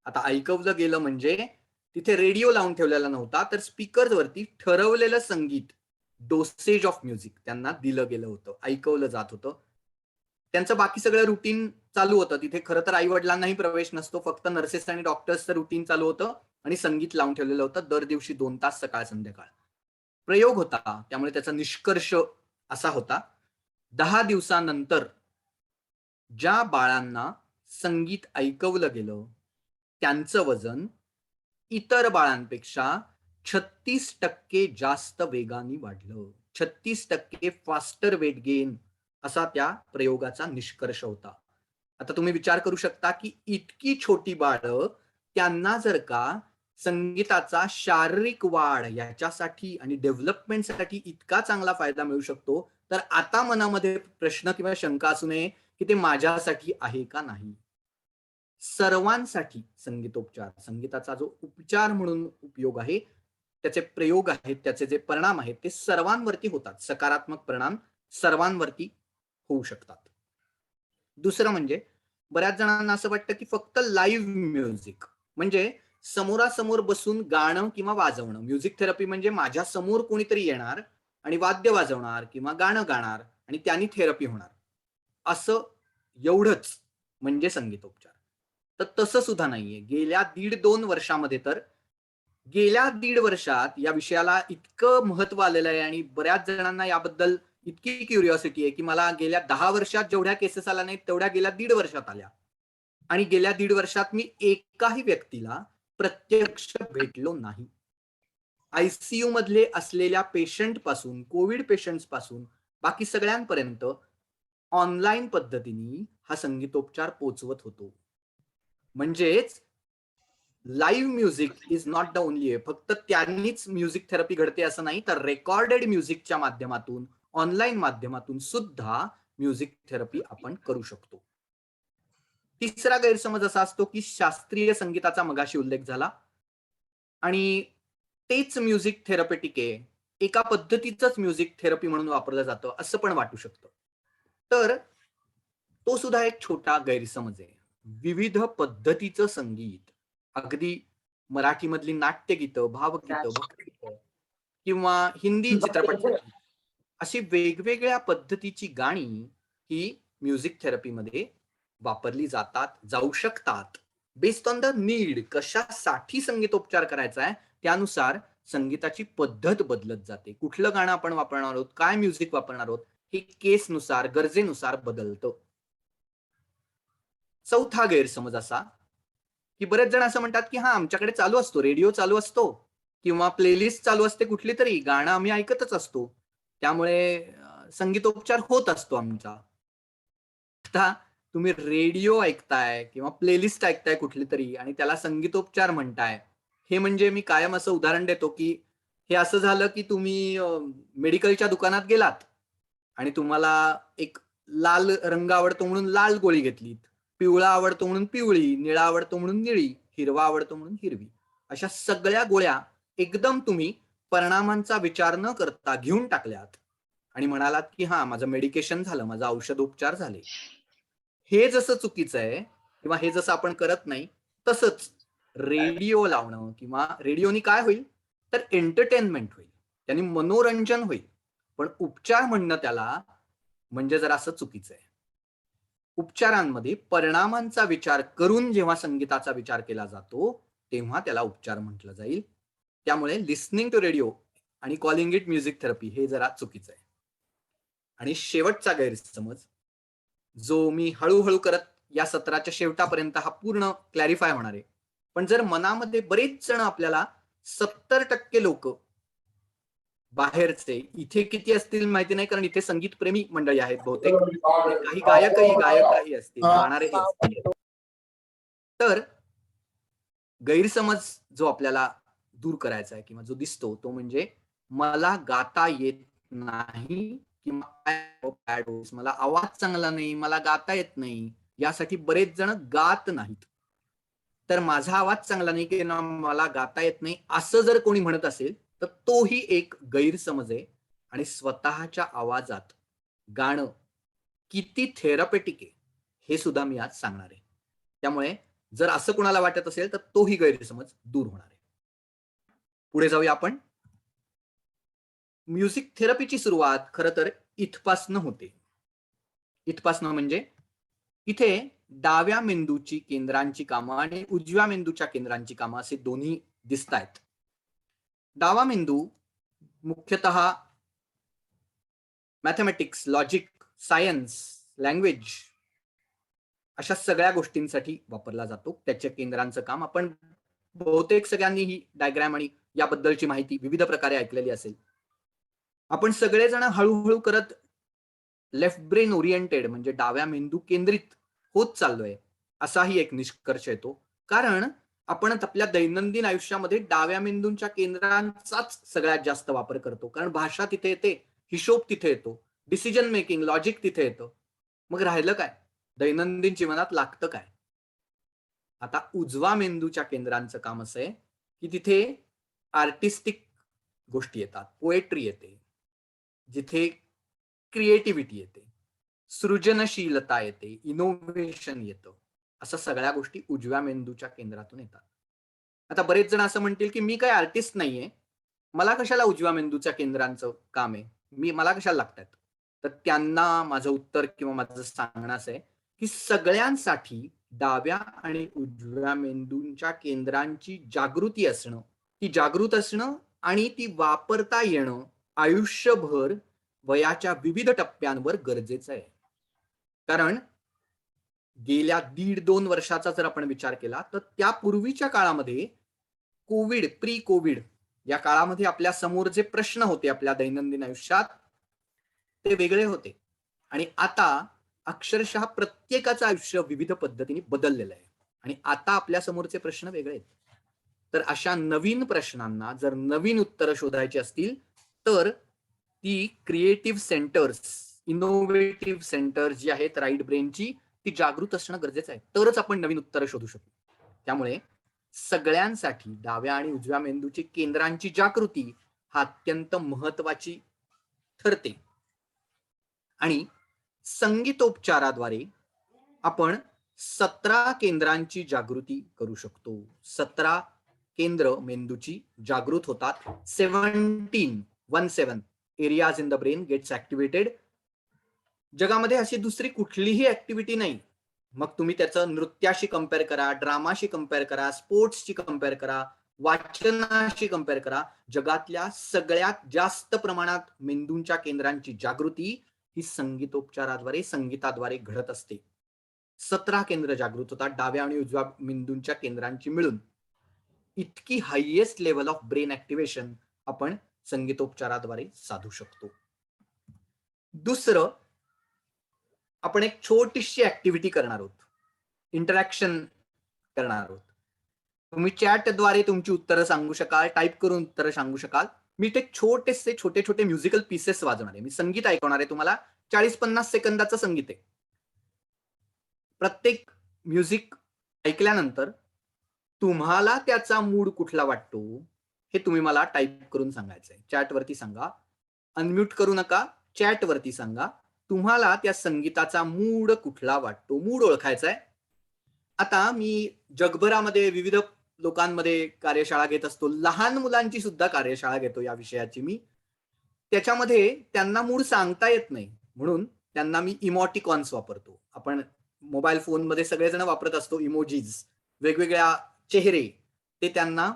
आता ऐकवलं गेलं म्हणजे तिथे रेडिओ लावून ठेवलेला नव्हता, तर स्पीकरवरती ठरवलेलं संगीत, डोसेज ऑफ म्युझिक त्यांना दिलं गेलं होतं, ऐकवलं जात होतं. त्यांचं बाकी सगळं रुटीन चालू होतं. तिथे खरं तर आई वडिलांनाही प्रवेश नसतो, फक्त नर्सेस आणि डॉक्टर्सचं रुटीन चालू होतं आणि संगीत लावून ठेवलेलं होतं दर दिवशी 2 तास सकाळ संध्याकाळ. प्रयोग होता त्यामुळे त्याचा निष्कर्ष असा होता, 10 दिवसानंतर ज्या बाळांना संगीत ऐकवलं गेलं त्यांचं वजन इतर बाळांपेक्षा 36% जास्त वेगाने वाढलं. 36% फास्टर वेट गेन असा त्या प्रयोगाचा निष्कर्ष होता. आता तुम्ही विचार करू शकता की इतकी छोटी बाळं त्यांना जर का संगीताचा शारीरिक वाढ याच्यासाठी आणि डेव्हलपमेंटसाठी इतका चांगला फायदा मिळू शकतो, तर आता मनामध्ये प्रश्न किंवा शंका असू नये की ते माझ्यासाठी आहे का नाही. सर्वांसाठी संगीतोपचार, संगीताचा जो उपचार म्हणून उपयोग आहे, त्याचे प्रयोग आहेत, त्याचे जे परिणाम आहेत ते सर्वांवरती होतात. सकारात्मक परिणाम सर्वांवरती होऊ शकतात. दुसरं म्हणजे बऱ्याच जणांना असं वाटतं की फक्त लाईव्ह म्युझिक म्हणजे समोरासमोर बसून गाणं किंवा वाजवणं. म्युझिक थेरपी म्हणजे माझ्या समोर कोणीतरी येणार आणि वाद्य वाजवणार किंवा गाणं गाणार आणि त्यांनी थेरपी होणार, असं एवढंच म्हणजे संगीतोपचार. तर तसं सुद्धा नाहीये. गेल्या 1.5-2 वर्षामध्ये तर गेल्या 1.5 वर्षात या विषयाला इतकं महत्व आलेलं आहे आणि बऱ्याच जणांना याबद्दल इतकी क्युरिओसिटी आहे की मला गेल्या 10 वर्षात जेवढ्या केसेस आल्या नाहीत तेवढ्या गेल्या 1.5 वर्षात आल्या. आणि गेल्या 1.5 वर्षात मी एकाही व्यक्तीला प्रत्यक्ष भेटलो नाही. आयसीयू मधले असलेल्या पेशंट पासून, कोविड पेशंट्स पासून बाकी सगळ्यांपर्यंत ऑनलाईन पद्धतीने हा संगीतोपचार पोहोचवत होतो. म्हणजेच live music is not the only way. फक्त त्यांनीच म्युझिक थेरपी घडते असं नाही, तर रेकॉर्डेड म्युझिकच्या माध्यमातून, ऑनलाईन माध्यमातून सुद्धा म्युझिक थेरपी आपण करू शकतो. तिसरा गैरसमज असा असतो की शास्त्रीय संगीताचा मगाशी उल्लेख झाला आणि तेच म्युझिक थेरपेटिक आहे, एका पद्धतीचंच म्युझिक थेरपी म्हणून वापरलं जातं असं पण वाटू शकतं. तर तो सुद्धा एक छोटा गैरसमज आहे. विविध पद्धतीचं संगीत, अगदी मराठीमधली नाट्यगीतं, भावगीतं, भक्तिगीतं किंवा हिंदी चित्रपट संगीत, अशी वेगवेगळ्या पद्धतीची गाणी ही म्युझिक थेरपीमध्ये वापरली जाऊ शकतात. बेस्ड ऑन द नीड, कशासाठी संगीतोपचार करायचा आहे त्यानुसार संगीताची पद्धत बदलत जाते. कुठलं गाणं आपण वापरणार आहोत, काय म्युझिक वापरणार आहोत, हे केसनुसार, गरजेनुसार बदलतं. चौथा गैरसमज असा की बरेच जण असं म्हणतात की हा आमच्याकडे चालू असतो, रेडिओ चालू असतो किंवा प्लेलिस्ट चालू असते कुठली तरी, गाणं आम्ही ऐकतच असतो, त्यामुळे संगीतोपचार होत असतो आमचा. आता तुम्ही रेडिओ ऐकताय किंवा प्लेलिस्ट ऐकताय कुठली तरी आणि त्याला संगीतोपचार म्हणताय, हे म्हणजे मी कायम असं उदाहरण देतो की हे असं झालं की तुम्ही मेडिकलच्या दुकानात गेलात आणि तुम्हाला एक लाल रंग आवडतो म्हणून लाल गोळी घेतलीत, पिवळा आवडतो म्हणून पिवळी, निळा आवडतो म्हणून निळी, हिरवा आवडतो म्हणून हिरवी, अशा सगळ्या गोळ्या एकदम तुम्ही परिणामांचा विचार न करता घेऊन टाकल्यात आणि म्हणालात की हा माझं मेडिकेशन झालं, माझं औषधोपचार झाले. हे जसं चुकीचं आहे किंवा हे जसं आपण करत नाही, तसंच रेडिओ लावणं किंवा रेडिओनी काय होईल तर एंटरटेनमेंट होईल, त्यांनी मनोरंजन होईल, पण उपचार म्हणणं त्याला म्हणजे जरा असं चुकीचं आहे. उपचारांमध्ये परिणामांचा विचार करून जेव्हा संगीताचा विचार केला जातो तेव्हा त्याला उपचार म्हटलं जाईल. त्यामुळे लिस्निंग टू रेडिओ आणि कॉलिंग इट म्युझिक थेरपी हे जरा चुकीचं आहे. आणि शेवटचा गैरसमज जो मी हळूहळू करत या सत्राच्या शेवटापर्यंत हा पूर्ण क्लॅरिफाय होणार आहे, पण जर मनामध्ये बरेच जण आपल्याला 70% लोक बाहेरचे, इथे किती असतील माहिती नाही कारण इथे संगीत प्रेमी मंडळी आहेत बहुतेक, काही गायकही असतील, गाणारेही असतील. तर गैरसमज जो आपल्याला दूर करायचा आहे किंवा जो दिसतो तो म्हणजे मला गाता येत नाही किंवा मला आवाज चांगला नाही, मला गाता येत नाही, यासाठी बरेच जण गात नाहीत. तर माझा आवाज चांगला नाही की मला गाता येत नाही असं जर कोणी म्हणत असेल तर तोही एक गैरसमज आहे आणि स्वतःच्या आवाजात गाणं किती थेरपेटिक आहे हे सुद्धा मी आज सांगणार आहे. त्यामुळे जर असं कोणाला वाटत असेल तर तोही गैरसमज दूर होणार आहे. पुढे जाऊया आपण. म्युझिक थेरपीची सुरुवात खरं तर इथपासनं होते. इथपासनं म्हणजे इथे डाव्या मेंदूची केंद्रांची कामं आणि उजव्या मेंदूच्या केंद्रांची कामं असे दोन्ही दिसत आहेत. डावा मेंदू मुख्यतः मॅथमॅटिक्स, लॉजिक, सायन्स, लँग्वेज अशा सगळ्या गोष्टींसाठी वापरला जातो. त्याच्या केंद्रांचं काम आपण बहुतेक सगळ्यांनी ही डायग्राम आणि याबद्दलची माहिती विविध प्रकारे ऐकलेली असेल. आपण सगळेजण हळूहळू करत लेफ्ट ब्रेन ओरिएंटेड म्हणजे डाव्या मेंदू केंद्रित होत चाललोय असाही एक निष्कर्ष येतो, कारण आपण आपल्या दैनंदिन आयुष्यामध्ये डाव्या मेंदूंच्या केंद्रांचाच सगळ्यात जास्त वापर करतो, कारण भाषा तिथे येते, हिशोब तिथे येतो, डिसिजन मेकिंग, लॉजिक तिथे येतं. मग राहिलं काय, दैनंदिन जीवनात लागतं काय? आता उजवा मेंदूच्या केंद्रांचं काम असं आहे की तिथे आर्टिस्टिक गोष्टी येतात, पोएट्री येते, जिथे क्रिएटिव्हिटी येते, सृजनशीलता येते, इनोव्हेशन येतं, असं सगळ्या गोष्टी उजव्या मेंदूच्या केंद्रातून येतात. आता बरेच जण असं म्हणतील की मी काय आर्टिस्ट नाहीये, मला कशाला उजव्या मेंदूच्या केंद्रांचं काम आहे, मला कशाला लागतात? तर त्यांना माझं उत्तर किंवा माझं सांगणं असं आहे की सगळ्यांसाठी डाव्या आणि उजव्या मेंदूंच्या केंद्रांची जागृती असणं ती जागृत असणं आणि ती वापरता येणं आयुष्यभर वयाच्या विविध टप्प्यांवर गरजेचं आहे. कारण गेल्या 1.5-2 वर्षाचा जर आपण विचार केला तर त्यापूर्वीच्या काळामध्ये प्री कोविड या काळामध्ये आपल्या समोर जे प्रश्न होते आपल्या दैनंदिन आयुष्यात ते वेगळे होते. आणि आता अक्षरशः प्रत्येकाचं आयुष्य विविध पद्धतीने बदललेलं आहे आणि आता आपल्या समोरचे प्रश्न वेगळे आहेत. तर अशा नवीन प्रश्नांना जर नवीन उत्तरं शोधायची असतील तर ती क्रिएटिव्ह सेंटर्स, इनोव्हेटिव्ह सेंटर्स जी आहेत राईट ब्रेनची, ती जागृत असणं गरजेचं आहे. तरच आपण नवीन उत्तरं शोधू शकू. त्यामुळे सगळ्यांसाठी डाव्या आणि उजव्या मेंदूची केंद्रांची जागृती हा अत्यंत महत्वाची ठरते. आणि संगीतोपचाराद्वारे आपण 17 केंद्रांची जागृती करू शकतो. 17 केंद्र मेंदूची जागृत होतात. 17 areas in the brain gets activated. जगामध्ये अशी दुसरी कुठलीही ऍक्टिव्हिटी नाही. मग तुम्ही त्याचं नृत्याशी कम्पेअर करा, ड्रामाशी कम्पेअर करा, स्पोर्ट्सची कम्पेअर करा, वाचनाशी कम्पेअर करा. जगातल्या सगळ्यात जास्त प्रमाणात मेंदूंच्या केंद्रांची जागृती ही संगीताद्वारे घडत असते. 17 केंद्र जागृत होतात डाव्या आणि उजव्या मेंदूंच्या केंद्रांची मिळून. इतकी highest level of brain activation आपण संगीतोपचाराद्वारे साधू शकतो. दुसरं, आपण एक छोटीशी ऍक्टिव्हिटी करणार आहोत, इंटरॅक्शन करणार आहोत. तुम्ही चॅटद्वारे तुमची उत्तरं सांगू शकाल, टाईप करून उत्तरं सांगू शकाल. मी ते छोटे छोटे म्युझिकल पीसेस वाजवणार आहे. मी संगीत ऐकवणार आहे तुम्हाला. 40-50 सेकंदाचं संगीत आहे. प्रत्येक म्युझिक ऐकल्यानंतर तुम्हाला त्याचा मूड कुठला वाटतो हे तुम्ही मला टाईप करून सांगायचंय. चॅटवरती सांगा, अनम्यूट करू नका, चॅटवरती सांगा तुम्हाला त्या संगीताचा मूड कुठला वाटतो. मूड ओळखायचा आहे. आता मी जगभरामध्ये विविध लोकांमध्ये कार्यशाळा घेत असतो. लहान मुलांची सुद्धा कार्यशाळा घेतो या विषयाची मी. त्याच्यामध्ये त्यांना मूड सांगता येत नाही म्हणून त्यांना मी इमोटिकॉन्स वापरतो. आपण मोबाईल फोनमध्ये सगळेजण वापरत असतो इमोजीज, वेगवेगळ्या चेहरे, ते त्यांना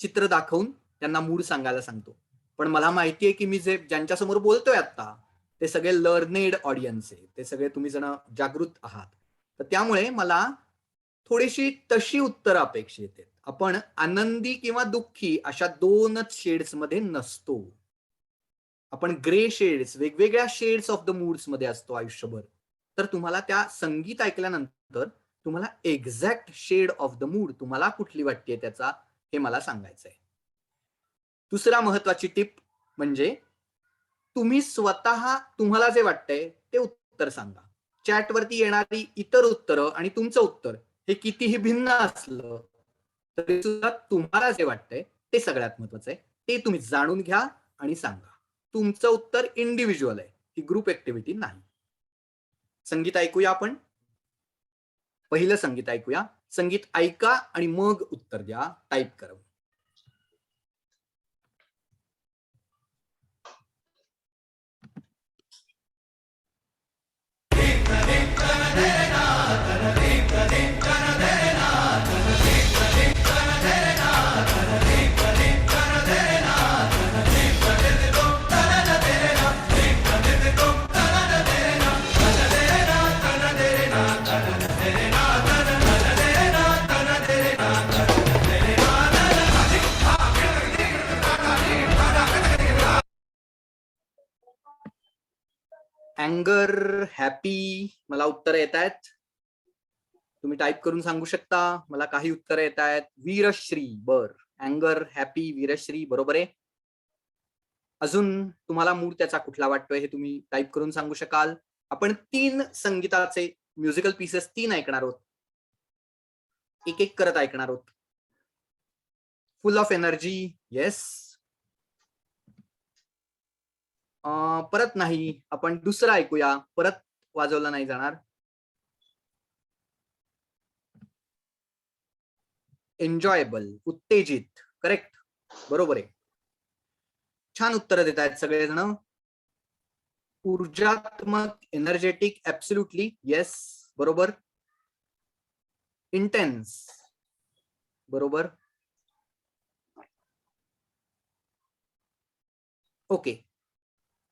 चित्र दाखवून त्यांना मूड सांगायला सांगतो. पण मला माहिती आहे की मी ज्यांच्यासमोर बोलतोय आता ते सगळे लर्नेड ऑडियन्स आहे, ते सगळे तुम्ही जण जागृत आहात. तर त्यामुळे मला थोडीशी तशी उत्तरं अपेक्षित आहेत. आपण आनंदी किंवा दुःखी अशा 2च शेड्स मध्ये नसतो. आपण ग्रे शेड्स, वेगवेगळ्या शेड्स ऑफ द मूड्स मध्ये असतो आयुष्यभर. तर तुम्हाला त्या संगीत ऐकल्यानंतर तुम्हाला exact shade of the mood तुम्हाला कुठली वाटते त्याचा हे मला सांगायचंय. दुसरा महत्वाची टिप म्हणजे तुम्ही स्वतः तुम्हाला जे वाटतंय ते उत्तर सांगा. चॅटवरती येणारी इतर उत्तरं आणि तुमचं उत्तर हे कितीही भिन्न असलं तरी सुद्धा तुम्हाला जे वाटतंय ते सगळ्यात महत्वाचं आहे. ते तुम्ही जाणून घ्या आणि सांगा. तुमचं उत्तर इंडिव्हिज्युअल आहे, ही ग्रुप ऍक्टिव्हिटी नाही. संगीत ऐकूया आपण. पहिलं संगीत ऐकूया. संगीत ऐका आणि मग उत्तर द्या, टाईप करा. अँगर, हॅपी, मला उत्तर येत आहेत. तुम्ही टाईप करून सांगू शकता. मला काही उत्तर येत आहेत. वीरश्री, बर, अँगर, हॅपी, वीरश्री बरोबर आहे. अजून तुम्हाला मूड त्याचा कुठला वाटतोय हे तुम्ही टाईप करून सांगू शकाल. आपण 3 संगीताचे म्युझिकल पीसेस 3 ऐकणार आहोत. एक एक करत ऐकणार आहोत. फुल ऑफ एनर्जी, येस. परत नाही, आपण दुसरं ऐकूया. परत वाजवलं नाही जाणार. एन्जॉयबल, उत्तेजित, करेक्ट, बरोबर आहे. छान उत्तर देत आहेत सगळेजण. ऊर्जात्मक, एनर्जेटिक, ऍब्सोल्युटली, येस, बरोबर. इंटेन्स, बरोबर. ओके,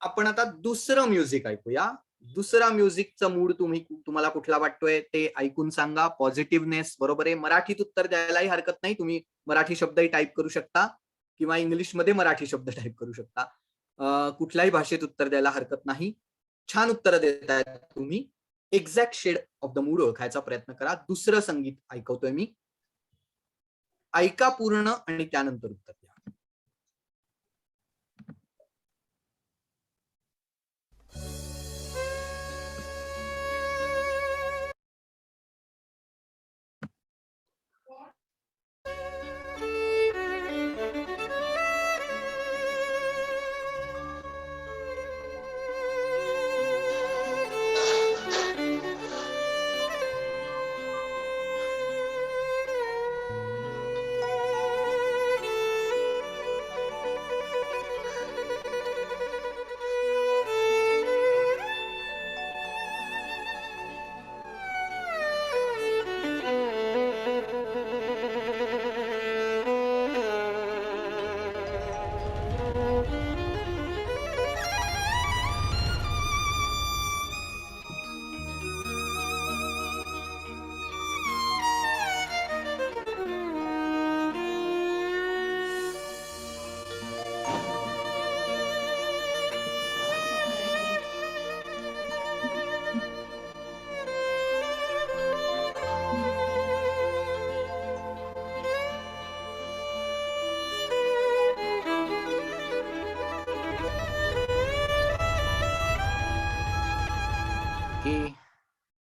आपण आता दुसरं म्युझिक ऐकूया. दुसरा म्युझिकचा मूड तुम्हाला कुठला वाटतोय ते ऐकून सांगा. पॉझिटिव्हनेस बरोबर आहे. मराठीत उत्तर द्यायलाही हरकत नाही. तुम्ही मराठी शब्दही टाईप करू शकता किंवा इंग्लिशमध्ये मराठी शब्द टाईप करू शकता. कुठल्याही भाषेत उत्तर द्यायला हरकत नाही. छान उत्तर देताय तुम्ही. Exact shade of the mood ओळखायचा प्रयत्न करा. दुसरं संगीत ऐकवतोय मी. ऐका पूर्ण आणि त्यानंतर उत्तर द्या.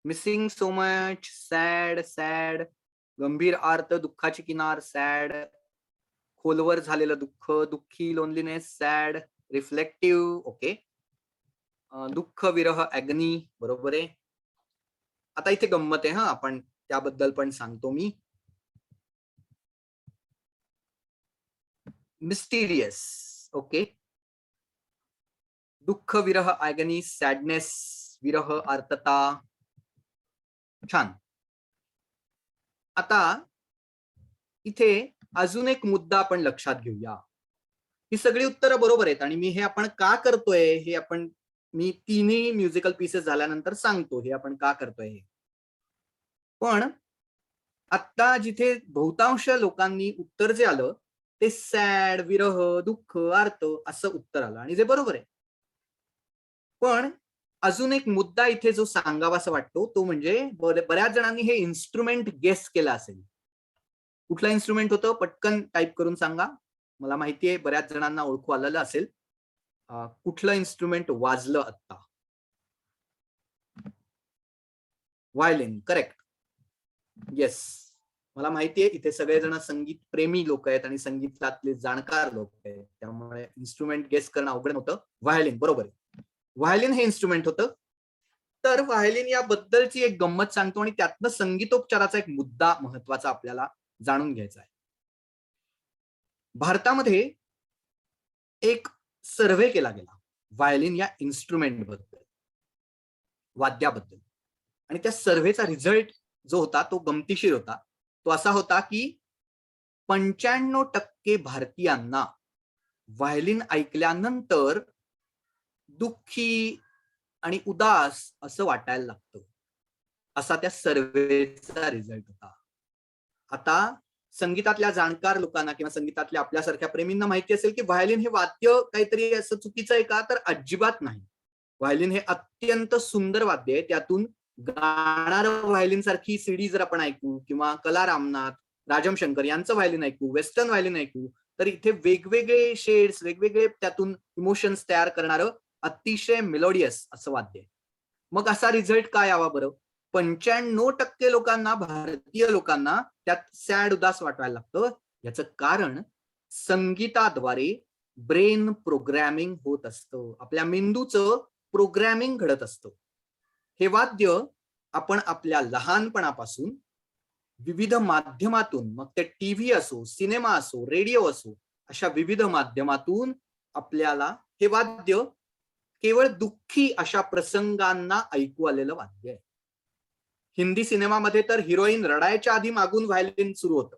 Missing so much, sad sad, गंभीर आर्त, दुःखाची किनार, सॅड, खोलवर झालेलं दुःख, दुःखी, लोनलीनेस, सॅड, रिफ्लेक्टिव्ह, ओके, दुःख, विरह, अग्नी, बरोबर आहे. आता इथे गंमत आहे, आपण त्याबद्दल पण सांगतो मी. मिस्टिरियस, ओके, दुःख, विरह, अग्नी, सॅडनेस, विरह, आर्तता, छान. आता इथे अजून एक मुद्दा आपण लक्षात घेऊया. ही सगळी उत्तरं बरोबर आहेत आणि मी हे आपण का करतोय हे मी तिन्ही म्युझिकल पीसेस झाल्यानंतर सांगतो हे आपण का करतोय हे. पण आता जिथे बहुतांश लोकांनी उत्तर जे आलं ते सॅड, विरह, दुःख, आर्त असं उत्तर आलं आणि जे बरोबर आहे. पण अजून एक मुद्दा इथे जो सांगावासा वाटतो तो म्हणजे बऱ्याच जणांनी हे इन्स्ट्रुमेंट गेस केलं असेल. कुठलं इन्स्ट्रुमेंट होतं पटकन टाईप करून सांगा. मला माहितीये बऱ्याच जणांना ओळखू आलेलं असेल. कुठलं इन्स्ट्रुमेंट वाजलं आता? Violin, correct. येस, मला माहितीये इथे सगळेजण संगीत प्रेमी लोक आहेत आणि संगीतातले जाणकार लोक आहेत, त्यामुळे इन्स्ट्रुमेंट गेस करणं अवघड नव्हतं. व्हायलिन, बरोबर आहे. व्हायलिन हे इन्स्ट्रुमेंट होतं. तर व्हायलिन याबद्दलची एक गंमत सांगतो आणि त्यातनं संगीतोपचाराचा एक मुद्दा महत्वाचा आपल्याला जाणून घ्यायचा आहे. भारतामध्ये एक सर्व्हे केला गेला व्हायलिन या इन्स्ट्रुमेंट बद्दल, वाद्याबद्दल, आणि त्या सर्व्हेचा रिझल्ट जो होता तो गमतीशीर होता. तो असा होता की 95% भारतीयांना व्हायलिन ऐकल्यानंतर दुःखी आणि उदास असं वाटायला लागतं, असा त्या सर्व्हेचा रिझल्ट होता. आता संगीतातल्या जाणकार लोकांना किंवा संगीतातल्या आपल्यासारख्या प्रेमींना माहिती असेल की व्हायलिन हे वाद्य काहीतरी असं चुकीचं आहे का, तर अजिबात नाही. व्हायलिन हे अत्यंत सुंदर वाद्य आहे. त्यातून गाणारं व्हायलिन सारखी सीडी जर आपण ऐकू किंवा कला रामनाथ, राजम शंकर यांचं व्हायलिन ऐकू, वेस्टर्न व्हायलिन ऐकू, तर इथे वेगवेगळे शेड्स, वेगवेगळे त्यातून इमोशन्स तयार करणारं अतिशय मेलोडियस असं वाद्य आहे. मग असा रिझल्ट काय यावा बरं? 95% लोकांना, भारतीय लोकांना त्यात सॅड, उदास वाटायला लागतं. याचं कारण संगीताद्वारे ब्रेन प्रोग्रॅमिंग होत असतं. आपल्या मेंदूचं प्रोग्रॅमिंग घडत असतं. हे वाद्य आपण आपल्या लहानपणापासून विविध माध्यमातून, मग ते टीव्ही असो, सिनेमा असो, रेडिओ असो, अशा विविध माध्यमातून आपल्याला हे वाद्य केवळ दुःखी अशा प्रसंगांना ऐकू आलेलं वाद्य आहे. हिंदी सिनेमामध्ये तर हिरोईन रडायच्या आधी मागून व्हायलिन सुरू होतं.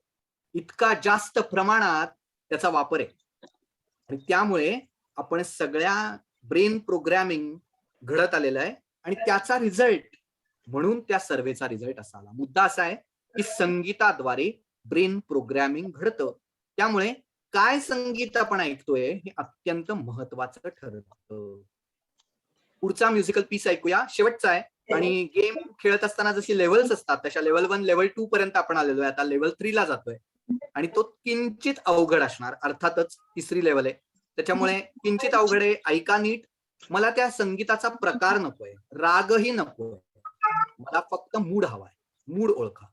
इतका जास्त प्रमाणात त्याचा वापर आहे आणि त्यामुळे आपण सगळ्या ब्रेन प्रोग्रॅमिंग घडत आलेलं आहे आणि त्याचा रिझल्ट म्हणून त्या सर्वेचा रिझल्ट असा आला. मुद्दा असा आहे की संगीताद्वारे ब्रेन प्रोग्रॅमिंग घडतं. त्यामुळे काय संगीत आपण ऐकतोय हे अत्यंत महत्वाचं ठरतं. पुढचा म्युझिकल पीस ऐकूया, शेवटचा आहे. आणि गेम खेळत असताना जशी लेव्हल्स असतात तशा लेव्हल 1 लेव्हल 2 पर्यंत आपण आलेलो आहे. आता लेव्हल 3 ला जातोय आणि तो किंचित अवघड असणार. अर्थातच तिसरी लेव्हल आहे त्याच्यामुळे किंचित अवघड आहे. ऐका नीट. मला त्या संगीताचा प्रकार नकोय, रागही नकोय, मला फक्त मूड हवाय. मूड ओळखा.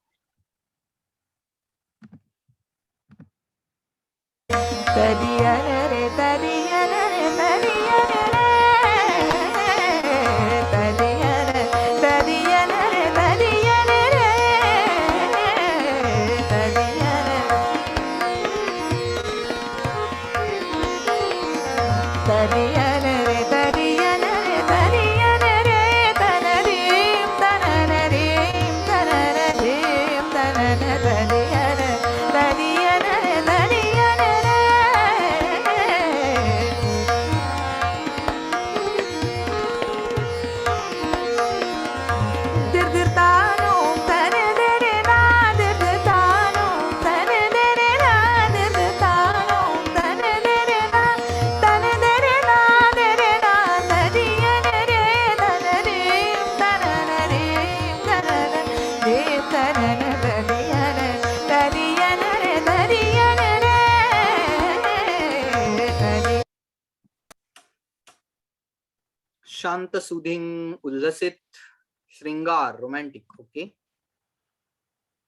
शांत, सुदिंग, उल्लसित, श्रृंगार, romantic. Okay.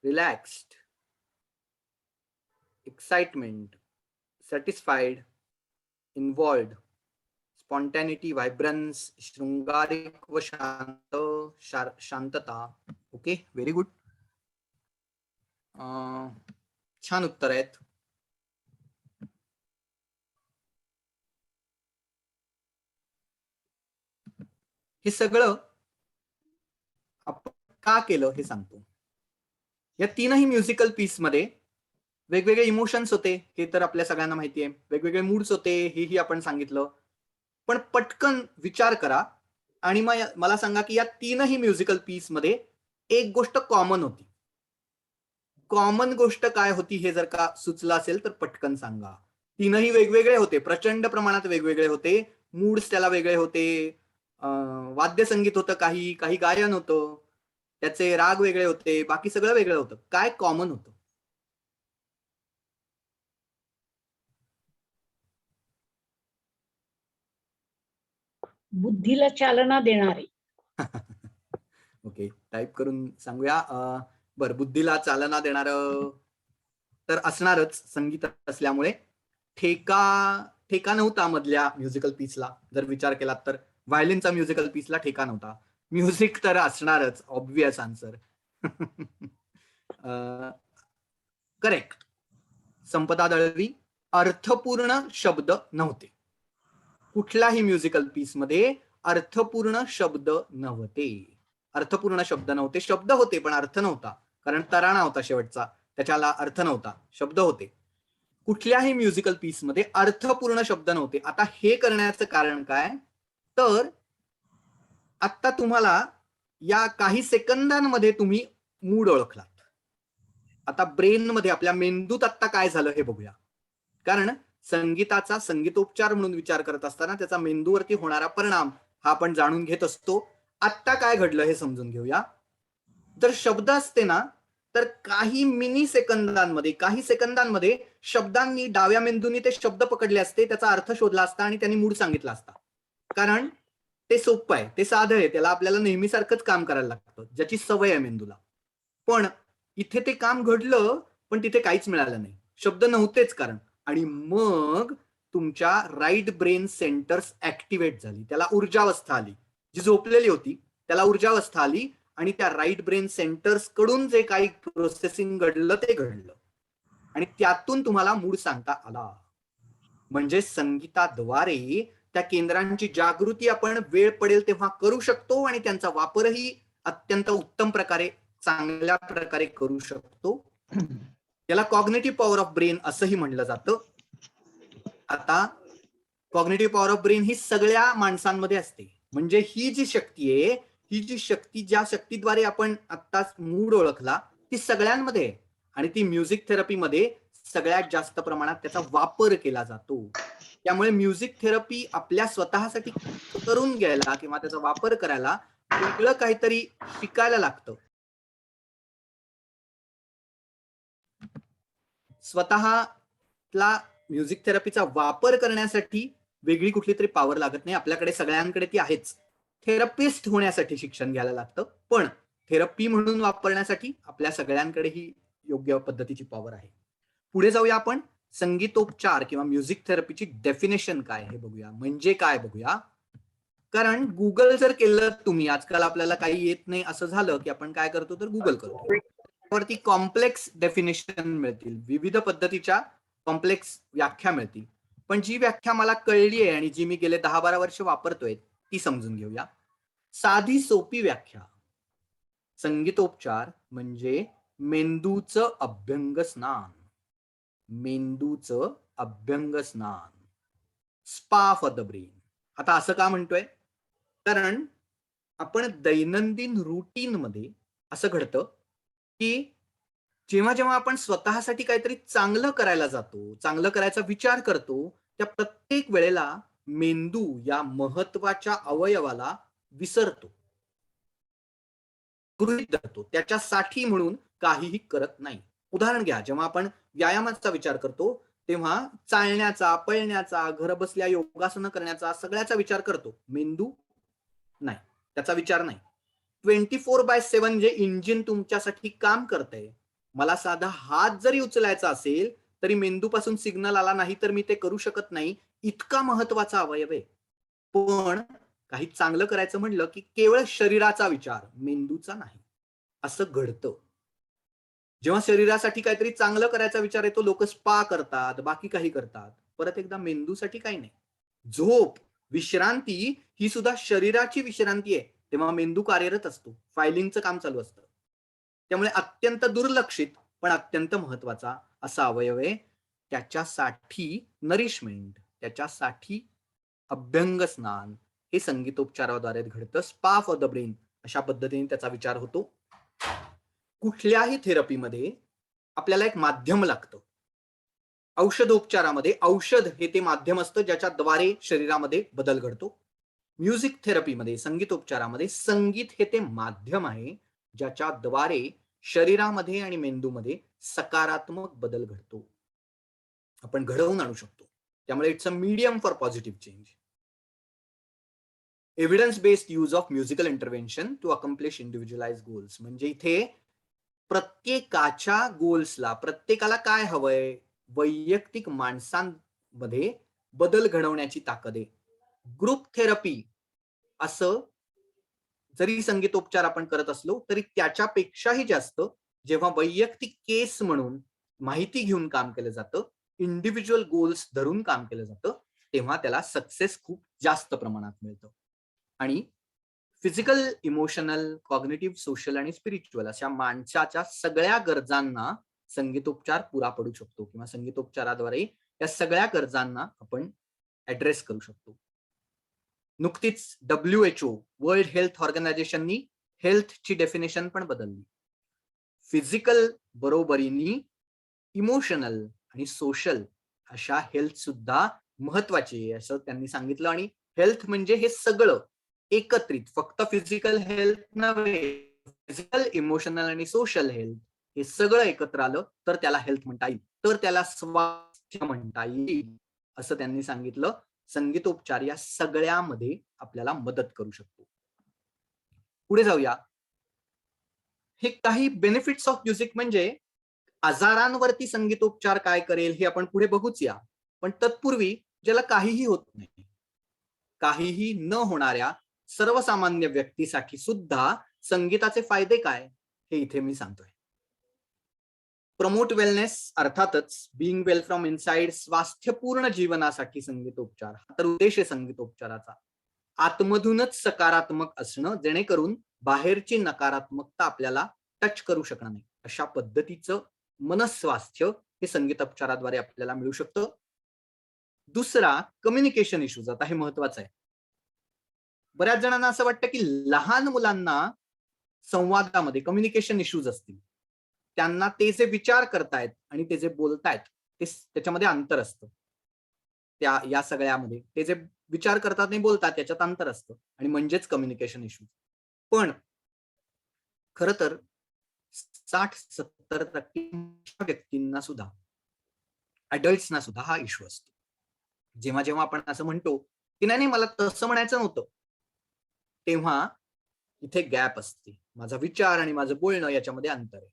Relaxed, excitement, satisfied, involved, spontaneity, vibrance, शृंगारिक व शांत, शांतता. Okay, very good. छान उत्तर आहेत. हे सगळं आपण का केलं हे सांगतो. या तीनही म्युझिकल पीस मध्ये वेगवेगळे इमोशन्स होते, हे तर आपल्या सगळ्यांना माहिती आहे. वेगवेगळे मूड्स होते, हेही आपण सांगितलं. पण पटकन विचार करा आणि मला सांगा की या तीनही म्युझिकल पीस मध्ये एक गोष्ट कॉमन होती. कॉमन गोष्ट काय होती हे जर का सुचलं असेल तर पटकन सांगा. तीनही वेगवेगळे होते, प्रचंड प्रमाणात वेगवेगळे होते. मूड्स त्याला वेगळे होते. वाद्यसंगीत होतं, काही काही गायन होतं, त्याचे राग वेगळे होते, बाकी सगळं वेगळं होतं. काय कॉमन होतं? बुद्धीला चालना देणारे. ओके, टाईप करून सांगूया. बरं, बुद्धीला चालना देणार तर असणारच संगीत असल्यामुळे. ठेका नव्हता मधल्या म्युझिकल पीसला. जर विचार केला तर व्हायलिनचा म्युझिकल पीसला ठेका नव्हता. म्युझिक तर असणारच, ऑब्वियस आन्सर. करेक्ट. संपदा दळवी, अर्थपूर्ण शब्द नव्हते. कुठल्याही म्युझिकल पीस मध्ये अर्थपूर्ण शब्द नव्हते. अर्थपूर्ण शब्द नव्हते. शब्द होते पण अर्थ नव्हता, कारण तराणा होता शेवटचा, त्याच्याला अर्थ नव्हता. शब्द होते. कुठल्याही म्युझिकल पीस मध्ये अर्थपूर्ण शब्द नव्हते. आता हे करण्याचं कारण काय? तर आता तुम्हाला या काही सेकंदांमध्ये तुम्ही मूड ओळखलात. आता ब्रेन मध्ये, आपल्या मेंदूत आता काय झालं हे बघूया. कारण संगीताचा संगीतोपचार म्हणून विचार करत असताना त्याचा मेंदूवरती होणारा परिणाम हा आपण जाणून घेत असतो. आत्ता काय घडलं हे समजून घेऊया. जर शब्द असते ना तर काही सेकंदांमध्ये शब्दांनी डाव्या मेंदूने ते शब्द पकडले असते, त्याचा अर्थ शोधला असता आणि त्यांनी मूड सांगितला असता. कारण ते सोपं आहे, ते साधं आहे, त्याला आपल्याला नेहमीसारखंच काम करायला लागतं, ज्याची सवय आहे मेंदूला. पण इथे ते काम घडलं पण तिथे काहीच मिळालं नाही, शब्द नव्हतेच कारण. आणि मग तुमच्या राईट ब्रेन सेंटर्स ऍक्टिव्हेट झाली, त्याला ऊर्जावस्था आली. जी झोपलेली होती त्याला ऊर्जावस्था आली आणि त्या राईट ब्रेन सेंटर्स कडून जे काही प्रोसेसिंग घडलं ते घडलं आणि त्यातून तुम्हाला मूड सांगता आला. म्हणजे संगीताद्वारे त्या केंद्रांची जागृती आपण वेळ पडेल तेव्हा करू शकतो आणि त्यांचा वापरही अत्यंत उत्तम प्रकारे, चांगल्या प्रकारे करू शकतो. याला कॉग्निटिव्ह पॉवर ऑफ ब्रेन असंही म्हणलं जातं. आता कॉग्निटिव्ह पॉवर ऑफ ब्रेन ही सगळ्या माणसांमध्ये असते. म्हणजे ही जी शक्ती आहे, ही जी शक्ती ज्या शक्तीद्वारे आपण आत्ताच मूड ओळखला ती सगळ्यांमध्ये आहे. आणि ती म्युझिक थेरपीमध्ये सगळ्यात जास्त प्रमाणात त्याचा वापर केला जातो. त्यामुळे म्युझिक थेरपी आपल्या स्वतःसाठी करून घ्यायला किंवा त्याचा वापर करायला वेगळं काहीतरी शिकायला लागतं. स्वतःला म्युझिक थेरपीचा वापर करण्यासाठी वेगळी कुठली तरी पॉवर लागत नाही. आपल्याकडे सगळ्यांकडे ती आहेच. थेरपिस्ट होण्यासाठी शिक्षण घ्यायला लागतं, पण थेरपी म्हणून वापरण्यासाठी आपल्या सगळ्यांकडे ही योग्य पद्धतीची पॉवर आहे. पुढे जाऊया आपण. संगीतोपचार किंवा म्युझिक थेरपीची डेफिनेशन काय हे बघूया. म्हणजे काय बघूया. कारण गुगल जर केलं तुम्ही, आजकाल आपल्याला काही येत नाही असं झालं की आपण काय करतो तर गुगल करतो. वरती कॉम्प्लेक्स डेफिनेशन मिळतील, विविध पद्धतीच्या कॉम्प्लेक्स व्याख्या मिळतील. पण जी व्याख्या मला कळली आहे आणि जी मी गेले 10-12 वर्ष वापरतोय ती समजून घेऊया. साधी सोपी व्याख्या. संगीतोपचार म्हणजे मेंदूचं अभ्यंग स्नान. मेंदूचं अभ्यंग स्नान. Spa for the brain. आता असं का म्हणतोय? कारण आपण दैनंदिन रुटीन मध्ये असं घडतं की जेव्हा जेव्हा आपण स्वतःसाठी काहीतरी चांगलं करायला जातो, चांगलं करायचा विचार करतो, त्या प्रत्येक वेळेला मेंदू या महत्वाच्या अवयवाला विसरतो, गृहीत धरतो, त्याच्यासाठी म्हणून काहीही करत नाही. उदाहरण घ्या, जेव्हा आपण व्यायामाचा विचार करतो तेव्हा चालण्याचा, पळण्याचा, घर बसल्या योगासनं करण्याचा सगळ्याचा विचार करतो. मेंदू नाही, त्याचा विचार नाही. 24/7 जे इंजिन तुमच्यासाठी काम करतंय, मला साधा हात जरी उचलायचा असेल तरी मेंदूपासून सिग्नल आला नाही तर मी ते करू शकत नाही, इतका महत्वाचा अवयव आहे. पण काही चांगलं करायचं म्हणलं की केवळ शरीराचा विचार, मेंदूचा नाही, असं घडतं. जेव्हा शरीरासाठी काहीतरी चांगलं करायचा विचार येतो, लोक स्पा करतात, बाकी काही करतात. परत एकदा मेंदूसाठी काही नाही. झोप, विश्रांती ही सुद्धा शरीराची विश्रांती आहे. तेव्हा मेंदू कार्यरत असतो, फायलिंगचं काम चालू असतं. त्यामुळे अत्यंत दुर्लक्षित पण अत्यंत महत्वाचा असा अवयव आहे. त्याच्यासाठी नरिशमेंट, त्याच्यासाठी अभ्यंग स्नान हे संगीतोपचाराद्वारे घडतं. स्पा फॉर द ब्रेन अशा पद्धतीने त्याचा विचार होतो. कुठल्याही थेरपीमध्ये आपल्याला एक माध्यम लागतं. औषधोपचारामध्ये औषध हे ते माध्यम असतं ज्याच्याद्वारे शरीरामध्ये बदल घडतो. म्युझिक थेरपीमध्ये, संगीतोपचारामध्ये संगीत हे ते माध्यम आहे ज्याच्याद्वारे शरीरामध्ये आणि मेंदूमध्ये सकारात्मक बदल घडतो, आपण घडवून आणू शकतो. त्यामुळे it's a medium for positive change. Evidence based use of musical intervention to accomplish individualise goals. म्हणजे इथे प्रत्येकाच्या गोल्सला, प्रत्येकाला काय हवंय, वैयक्तिक माणसांमध्ये बदल घडवण्याची ताकद आहे. ग्रुप थेरपी असं जरी संगीतोपचार आपण करत असलो तरी त्याच्यापेक्षाही जास्त जेव्हा वैयक्तिक केस म्हणून माहिती घेऊन काम केलं जातं, इंडिव्हिज्युअल गोल्स धरून काम केलं जातं, तेव्हा त्याला सक्सेस खूप जास्त प्रमाणात मिळतं. आणि फिजिकल, इमोशनल, कॉग्निटिव्ह, सोशल आणि स्पिरिच्युअल अशा माणसाच्या सगळ्या गरजांना संगीतोपचार पुरा पडू शकतो किंवा संगीतोपचाराद्वारे या सगळ्या गरजांना आपण ऍड्रेस करू शकतो. नुकतीच WHO वर्ल्ड हेल्थ ऑर्गनायझेशननी हेल्थची डेफिनेशन पण बदलली. फिजिकल बरोबरीने इमोशनल आणि सोशल अशा हेल्थ सुद्धा महत्वाची आहे असं त्यांनी सांगितलं. आणि हेल्थ म्हणजे हे सगळं एकत्रित, फक्त फिजिकल हेल्थ नव्हे, फिजिकल, इमोशनल आणि सोशल हेल्थ हे सगळं एकत्र आलं तर त्याला हेल्थ म्हणता येईल, तर त्याला स्वास्थ्य म्हणता येईल असं त्यांनी सांगितलं. संगीतोपचार या सगळ्यामध्ये आपल्याला मदत करू शकतो. पुढे जाऊया. हे काही बेनिफिट्स ऑफ म्युझिक म्हणजे आजारांवरती संगीतोपचार काय करेल हे आपण पुढे बघूच या. पण तत्पूर्वी ज्याला काहीही होत नाही, काहीही न होणाऱ्या सर्वसामान्य व्यक्तीसाठी सुद्धा संगीताचे फायदे काय हे इथे मी सांगतोय. प्रमोट वेलनेस, अर्थातच बिंग वेल फ्रॉम इनसाइड, स्वास्थ्यपूर्ण जीवनासाठी संगीतोपचार हा तर उद्देश आहे संगीतोपचाराचा. आतमधूनच सकारात्मक असणं, जेणेकरून बाहेरची नकारात्मकता आपल्याला टच करू शकणार नाही, अशा पद्धतीचं मनस्वास्थ्य हे संगीतोपचाराद्वारे आपल्याला मिळू शकतं. दुसरा कम्युनिकेशन इश्यूज. आता हे महत्वाचं आहे. बऱ्याच जणांना असं वाटतं की लहान मुलांना संवादामध्ये कम्युनिकेशन इश्यूज असतील, त्यांना ते जे विचार करतायत आणि ते जे बोलतायत ते त्याच्यामध्ये अंतर असतं. या सगळ्यामध्ये ते जे विचार करतात आणि बोलतात त्याच्यात अंतर असतं आणि म्हणजेच कम्युनिकेशन इश्यूज. पण खरं तर 60-70% व्यक्तींना सुद्धा, अडल्ट्सना सुद्धा हा इश्यू असतो. जेव्हा जेव्हा आपण असं म्हणतो की नाही मला तसं म्हणायचं नव्हतं, तेव्हा इथे गॅप असते. माझा विचार आणि माझं बोलणं याच्यामध्ये अंतर आहे.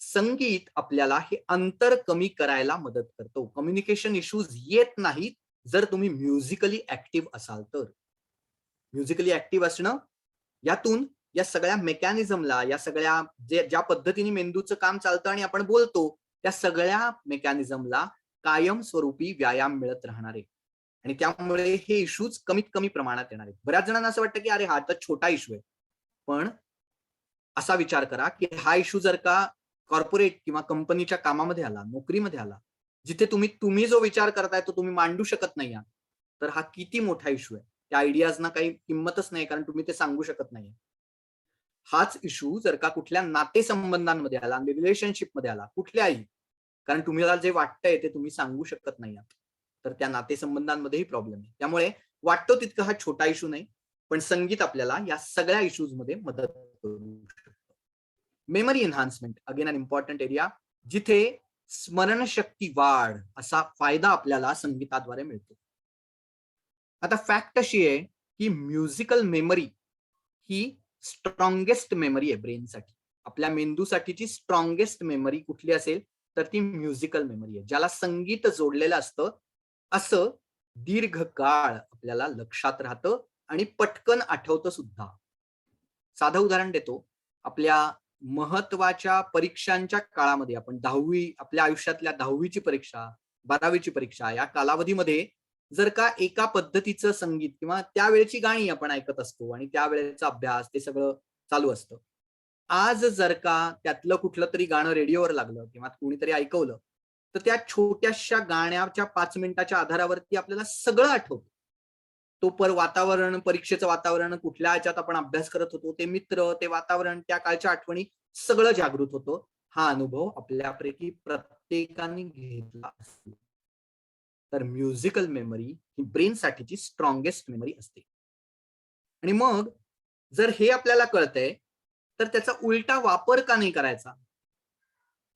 संगीत आपल्याला हे अंतर कमी करायला मदत करतो. कम्युनिकेशन इश्यूज येत नाहीत जर तुम्ही म्युझिकली ऍक्टिव्ह असाल तर. म्युझिकली ऍक्टिव्ह असणं यातून या सगळ्या मेकॅनिझमला, या सगळ्या ज्या पद्धतीने मेंदूचं काम चालतं आणि आपण बोलतो त्या सगळ्या मेकॅनिझमला कायमस्वरूपी व्यायाम मिळत राहणार आहे आणि त्यामुळे हे इश्यूज कमीत कमी प्रमाणात येणार आहेत. बऱ्याच जणांना असं वाटतं की अरे हा तर छोटा इश्यू आहे, पण असा विचार करा की हा इश्यू जर का कॉर्पोरेट किंवा कंपनीच्या कामामध्ये आला, नोकरीमध्ये आला, जिथे तुम्ही जो विचार करताय तो तुम्ही मांडू शकत नाही, तर हा किती मोठा इश्यू आहे. त्या आयडियाजना काही किंमतच नाही कारण तुम्ही ते सांगू शकत नाही. हाच इश्यू जर का कुठल्या नातेसंबंधांमध्ये आला, रिलेशनशिपमध्ये आला, कुठल्याही, कारण तुम्हाला जे वाटतंय ते तुम्ही सांगू शकत नाही, तर त्या नातेसंबंधांमध्येही प्रॉब्लेम आहे. त्यामुळे वाटतो तितका हा छोटा इश्यू नाही, पण संगीत आपल्याला या सगळ्या इश्यूज मध्ये मदत करू शकतो. Memory enhancement again an important area, जिथे स्मरणशक्ती वाढ असा फायदा आपल्याला संगीताद्वारे मिळतो. आता फॅक्ट अशी आहे की म्युझिकल मेमरी ही स्ट्रॉंगेस्ट मेमरी आहे ब्रेनसाठी. आपल्या मेंदूसाठीची स्ट्रॉंगेस्ट मेमरी कुठली असेल तर ती म्युझिकल मेमरी आहे, ज्याला संगीत जोडलेलं असतं. असं दीर्घकाळ आपल्याला लक्षात राहतं आणि पटकन आठवतं सुद्धा. साधं उदाहरण देतो. आपल्या महत्वाच्या परीक्षांच्या काळामध्ये आपण आपल्या आयुष्यातल्या 10वीची परीक्षा, 12वीची परीक्षा या कालावधीमध्ये जर का एका पद्धतीचं संगीत किंवा त्यावेळेची गाणी आपण ऐकत असतो आणि त्यावेळेचा अभ्यास ते सगळं चालू असतं. आज जर का त्यातलं कुठलं तरी गाणं रेडिओवर लागलं किंवा कोणीतरी ऐकवलं, तर त्या छोट्याशा गाण्याच्या 5 मिनिटाच्या आधारावरती आपल्याला सगळं आठवतं. वातावरण, परीक्षेचं वातावरण, कुठल्या ह्याच्यात आपण अभ्यास करत होतो, ते मित्र, ते वातावरण, त्या काळच्या आठवणी सगळं जागृत होतं. हा अनुभव आपल्यापैकी प्रत्येकाने घेतला असेल. तर म्युझिकल मेमरी ही ब्रेनसाठीची स्ट्रॉंगेस्ट मेमरी असते. आणि मग जर हे आपल्याला कळतंय तर त्याचा उलटा वापर का नाही करायचा?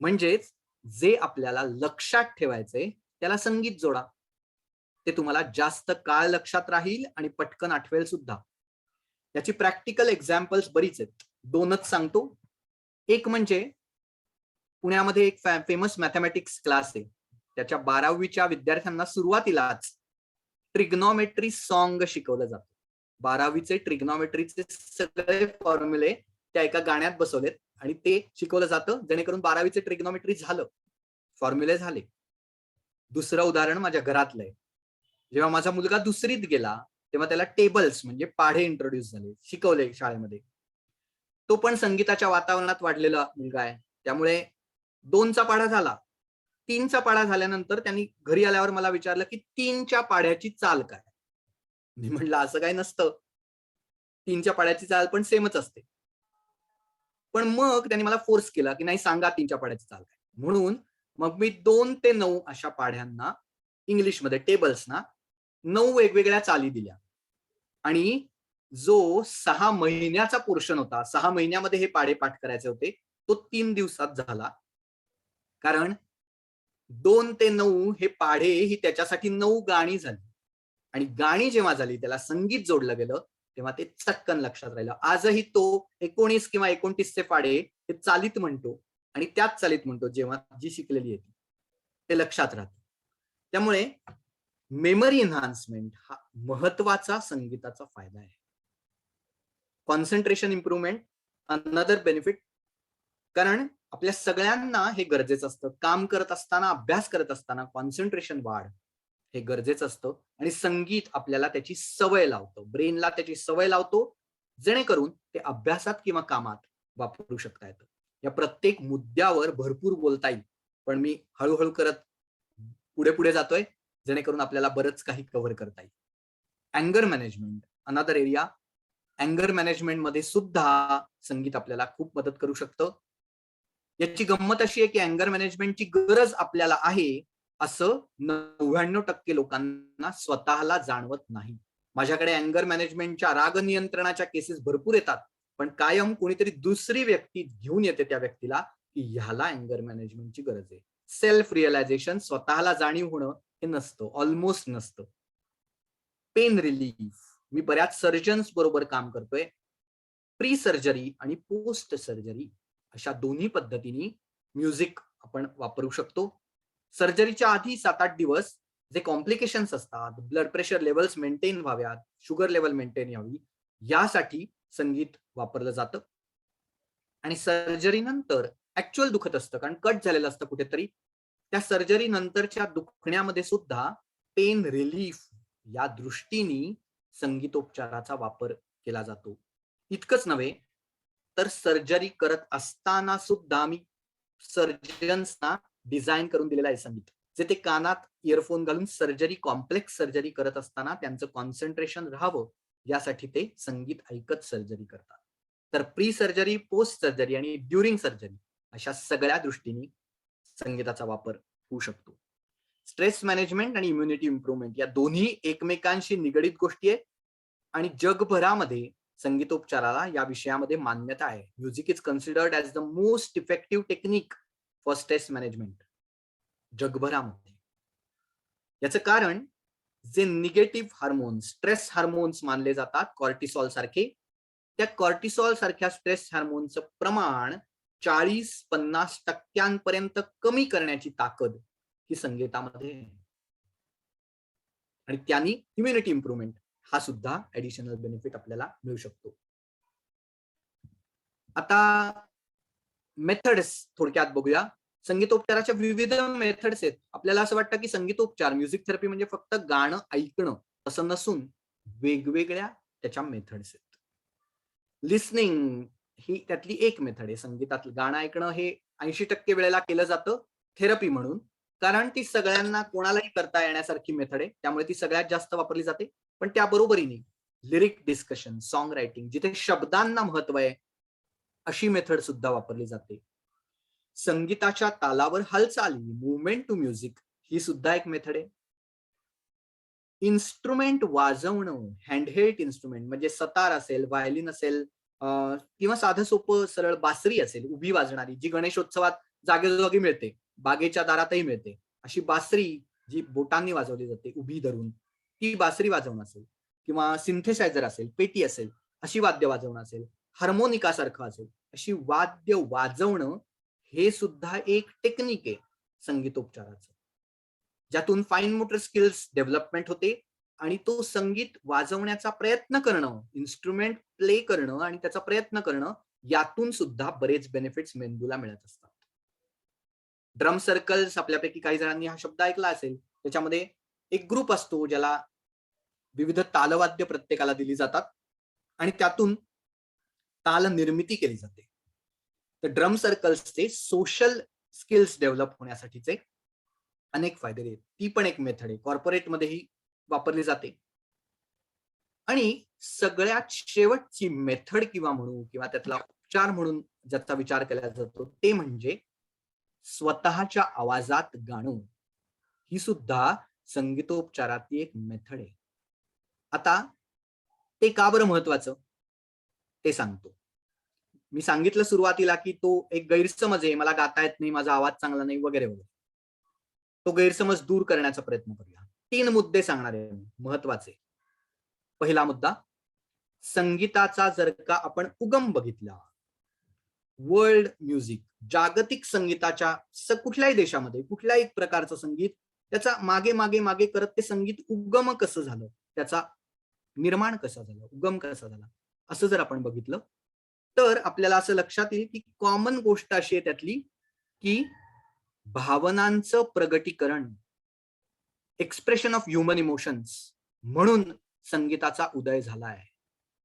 म्हणजेच जे आपल्याला लक्षात ठेवायचंय त्याला संगीत जोडा. ते तुम्हाला जास्त काळ लक्षात राहील आणि पटकन आठवेल सुद्धा. याची प्रॅक्टिकल एक्झाम्पल्स बरीच आहेत. 2च सांगतो. एक म्हणजे पुण्यामध्ये एक फेमस मॅथमॅटिक्स क्लास आहे. त्याच्या 12वीच्या विद्यार्थ्यांना सुरुवातीलाच ट्रिग्नॉमेट्री सॉन्ग शिकवलं जातं. 12वीचे ट्रिग्नॉमेट्रीचे सगळे फॉर्म्युले त्या एका गाण्यात बसवलेत आणि ते शिकवलं जातं जेणेकरून 12वीचे ट्रिग्नॉमेट्री झालं, फॉर्म्युले झाले. दुसरं उदाहरण माझ्या घरातलं आहे. जेव्हा माझा मुलगा 2रीत गेला तेव्हा त्याला टेबल्स म्हणजे पाढे इंट्रोड्यूस झाले, शिकवले शाळेमध्ये. तो पण संगीताच्या वातावरणात वाढलेला मुलगा आहे. त्यामुळे 2चा पाढा झाला. 3चा पाढा झाल्यानंतर त्यांनी घरी आल्यावर मला विचारलं की 3च्या पाढ्याची चाल काय? मी म्हटलं असं काही नसतं. 3च्या पाढ्याची चाल पण सेमच असते. पण मग त्यांनी मला फोर्स केला की नाही सांगा 3च्या पाढ्याची चाल काय? म्हणून मग मी 2 ते 9 अशा पाढ्यांना इंग्लिशमध्ये टेबल्सना 9 वेगवेगळ्या चाली दिल्या आणि जो 6 महिन्याचा पोर्शन होता, 6 महिन्यामध्ये हे पाढे पाठ करायचे होते, तो 3 दिवसात झाला. कारण 2 ते 9 हे पाढे ही त्याच्यासाठी 9 गाणी झाली आणि गाणी जेव्हा झाली त्याला संगीत जोडलं गेलं तेव्हा ते चटकन लक्षात राहिलं. आजही तो 19 किंवा 29चे पाढे ते चालीत म्हणतो आणि त्याच चालीत म्हणतो जेव्हा जी शिकलेली आहे ते लक्षात राहतं. त्यामुळे मेमरी एन्हान्समेंट हा महत्वाचा संगीताचा फायदा आहे. कॉन्सन्ट्रेशन इम्प्रुव्हमेंट अनदर बेनिफिट, कारण आपल्या सगळ्यांना हे गरजेचं असतं. काम करत असताना, अभ्यास करत असताना कॉन्सन्ट्रेशन वाढ हे गरजेचं असतं आणि संगीत आपल्याला त्याची सवय लावतो, ब्रेनला त्याची सवय लावतो, जेणेकरून ते अभ्यासात किंवा कामात वापरू शकता येतं. या प्रत्येक मुद्द्यावर भरपूर बोलता येईल, पण मी हळूहळू करत पुढे पुढे जातोय. जेणेकरून आपल्याला बरंच काही कव्हर करता येईल. अँगर मॅनेजमेंट, अनदर एरिया. अँगर मॅनेजमेंट मध्ये सुद्धा संगीत आपल्याला खूप मदत करू शकतं. याची गंमत अशी आहे की अँगर मॅनेजमेंटची गरज आपल्याला आहे असं 99% लोकांना स्वतःला जाणवत नाही. माझ्याकडे अँगर मॅनेजमेंटच्या, राग नियंत्रणाच्या केसेस भरपूर येतात, पण कायम कोणीतरी दुसरी व्यक्ती घेऊन येते त्या व्यक्तीला की ह्याला अँगर मॅनेजमेंटची गरज आहे. सेल्फ रिअलायझेशन, स्वतःला जाणीव होणं हे नसतं, ऑलमोस्ट नसतं. पेन रिलीफ, मी बऱ्याच सर्जन्स बरोबर काम करतोय. प्री सर्जरी आणि पोस्ट सर्जरी अशा दोन्ही पद्धतीने म्युझिक आपण वापरू शकतो. सर्जरीच्या आधी 7-8 दिवस जे कॉम्प्लिकेशन्स असतात, ब्लड प्रेशर लेवल्स मेंटेन व्हाव्यात, शुगर लेवल मेंटेन यावी, यासाठी संगीत वापरलं जातं. आणि सर्जरी नंतर ऍक्च्युअल दुखत असतं, कारण कट झालेलं असतं कुठेतरी. त्या सर्जरी नंतरच्या दुखण्यामध्ये सुद्धा पेन रिलीफ या दृष्टीने संगीतोपचाराचा वापर केला जातो. इतकंच नव्हे तर सर्जरी करत असताना सुद्धा मी सर्जन्सना डिझाईन करून दिलेलं आहे संगीत, जे ते कानात इयरफोन घालून सर्जरी, कॉम्प्लेक्स सर्जरी करत असताना त्यांचं कॉन्सन्ट्रेशन राहावं यासाठी ते संगीत ऐकत सर्जरी करतात. तर प्री सर्जरी, पोस्ट सर्जरी आणि ड्युरिंग सर्जरी अशा सगळ्या दृष्टीने संगीताचा वापर होऊ शकतो. स्ट्रेस मॅनेजमेंट आणि इम्युनिटी इम्प्रुव्हमेंट या दोन्ही एकमेकांशी निगडीत गोष्टी आहेत आणि जगभरामध्ये संगीतोपचाराला या विषयामध्ये मान्यता आहे. Music is considered as the most effective technique for stress management जगभरामध्ये. याचं कारण जे निगेटिव्ह हार्मोन्स, स्ट्रेस हार्मोन्स मानले जातात, कॉर्टिसॉल सारखे, त्या कॉर्टिसॉल सारख्या स्ट्रेस हार्मोनचं प्रमाण 40-50% कमी करण्याची ताकद ही संगीतामध्ये आहे. आणि त्यांनी इम्युनिटी इम्प्रुव्हमेंट हा सुद्धा ऍडिशनल बेनिफिट आपल्याला मिळू शकतो. आता मेथड्स थोडक्यात बघूया. संगीतोपचाराच्या विविध मेथड्स आहेत. आपल्याला असं वाटतं की संगीतोपचार, म्युझिक थेरपी म्हणजे फक्त गाणं ऐकणं, तसं नसून वेगवेगळ्या त्याच्या मेथड्स आहेत. लिसनिंग ही त्यातली एक मेथड आहे. संगीतातलं गाणं ऐकणं हे 80% वेळेला केलं जातं थेरपी म्हणून, कारण ती सगळ्यांना कोणालाही करता येण्यासारखी मेथड आहे. त्यामुळे ती सगळ्यात जास्त वापरली जाते. पण त्या बरोबरीने लिरिक डिस्कशन, सॉन्ग रायटिंग, जिथे शब्दांना महत्व आहे, अशी मेथड सुद्धा वापरली जाते. संगीताच्या तालावर हालचाली, मुवमेंट टू म्युझिक, ही सुद्धा एक मेथड आहे. इन्स्ट्रुमेंट वाजवणं, हँडहेल्ड इन्स्ट्रुमेंट म्हणजे सतार असेल, व्हायोलिन असेल, किंवा साधं सोपं सरळ बासरी असेल, उभी वाजणारी, जी गणेशोत्सवात जागोजागी मिळते, बागेच्या दारातही मिळते. अशी बासरी जी बोटांनी वाजवली जाते उभी धरून, ती बासरी वाजवणं असेल, किंवा सिंथेसायझर असेल, पेटी असेल, अशी वाद्य वाजवणं असेल, हार्मोनिका सारखं असेल, अशी वाद्य वाजवणं हे सुद्धा एक टेक्निक आहे संगीतोपचाराचं, ज्यातून फाईन मोटर स्किल्स डेव्हलपमेंट होते आणि तो संगीत वाजवण्याचा प्रयत्न करणं, इन्स्ट्रुमेंट प्ले करणं आणि त्याचा प्रयत्न करणं, यातून सुद्धा बरेच बेनिफिट्स मेंदूला मिळत असतात. ड्रम सर्कल्स, आपल्यापैकी काही जणांनी हा शब्द ऐकला असेल. त्याच्यामध्ये एक ग्रुप असतो ज्याला विविध तालवाद्य प्रत्येकाला दिली जातात आणि त्यातून ताल निर्मिती केली जाते. तर ड्रम सर्कल्सचे सोशल स्किल्स डेव्हलप होण्यासाठीचे अनेक फायदे आहेत. ती पण एक मेथड आहे, कॉर्पोरेटमध्येही वापरली जाते. आणि सगळ्यात शेवटची मेथड किंवा म्हणू, किंवा त्यातला उपचार म्हणून ज्याचा विचार केला जातो, ते म्हणजे स्वतःच्या आवाजात गाणं. ही सुद्धा संगीतोपचारातली एक मेथड आहे. आता ते का बरं महत्वाचं ते सांगतो. मी सांगितलं सुरुवातीला की तो एक गैरसमज आहे, मला गाता येत नाही, माझा आवाज चांगला नाही, वगैरे वगैरे. तो गैरसमज दूर करण्याचा प्रयत्न करूया. 3 मुद्दे सांगणार आहे महत्वाचे. पहिला मुद्दा, संगीताचा जर का आपण उगम बघितला, वर्ल्ड म्युझिक, जागतिक संगीताच्या कुठल्याही देशामध्ये कुठल्याही प्रकारचं संगीत, त्याचा मागे मागे मागे करत ते संगीत उगम कसं झालं, त्याचा निर्माण कसा झाला, उगम कसा झाला, असं जर आपण बघितलं तर आपल्याला असं लक्षात येईल की कॉमन गोष्ट अशी आहे त्यातली की भावनांचं प्रगटीकरण, एक्सप्रेशन ऑफ ह्युमन इमोशन्स म्हणून संगीताचा उदय झाला आहे.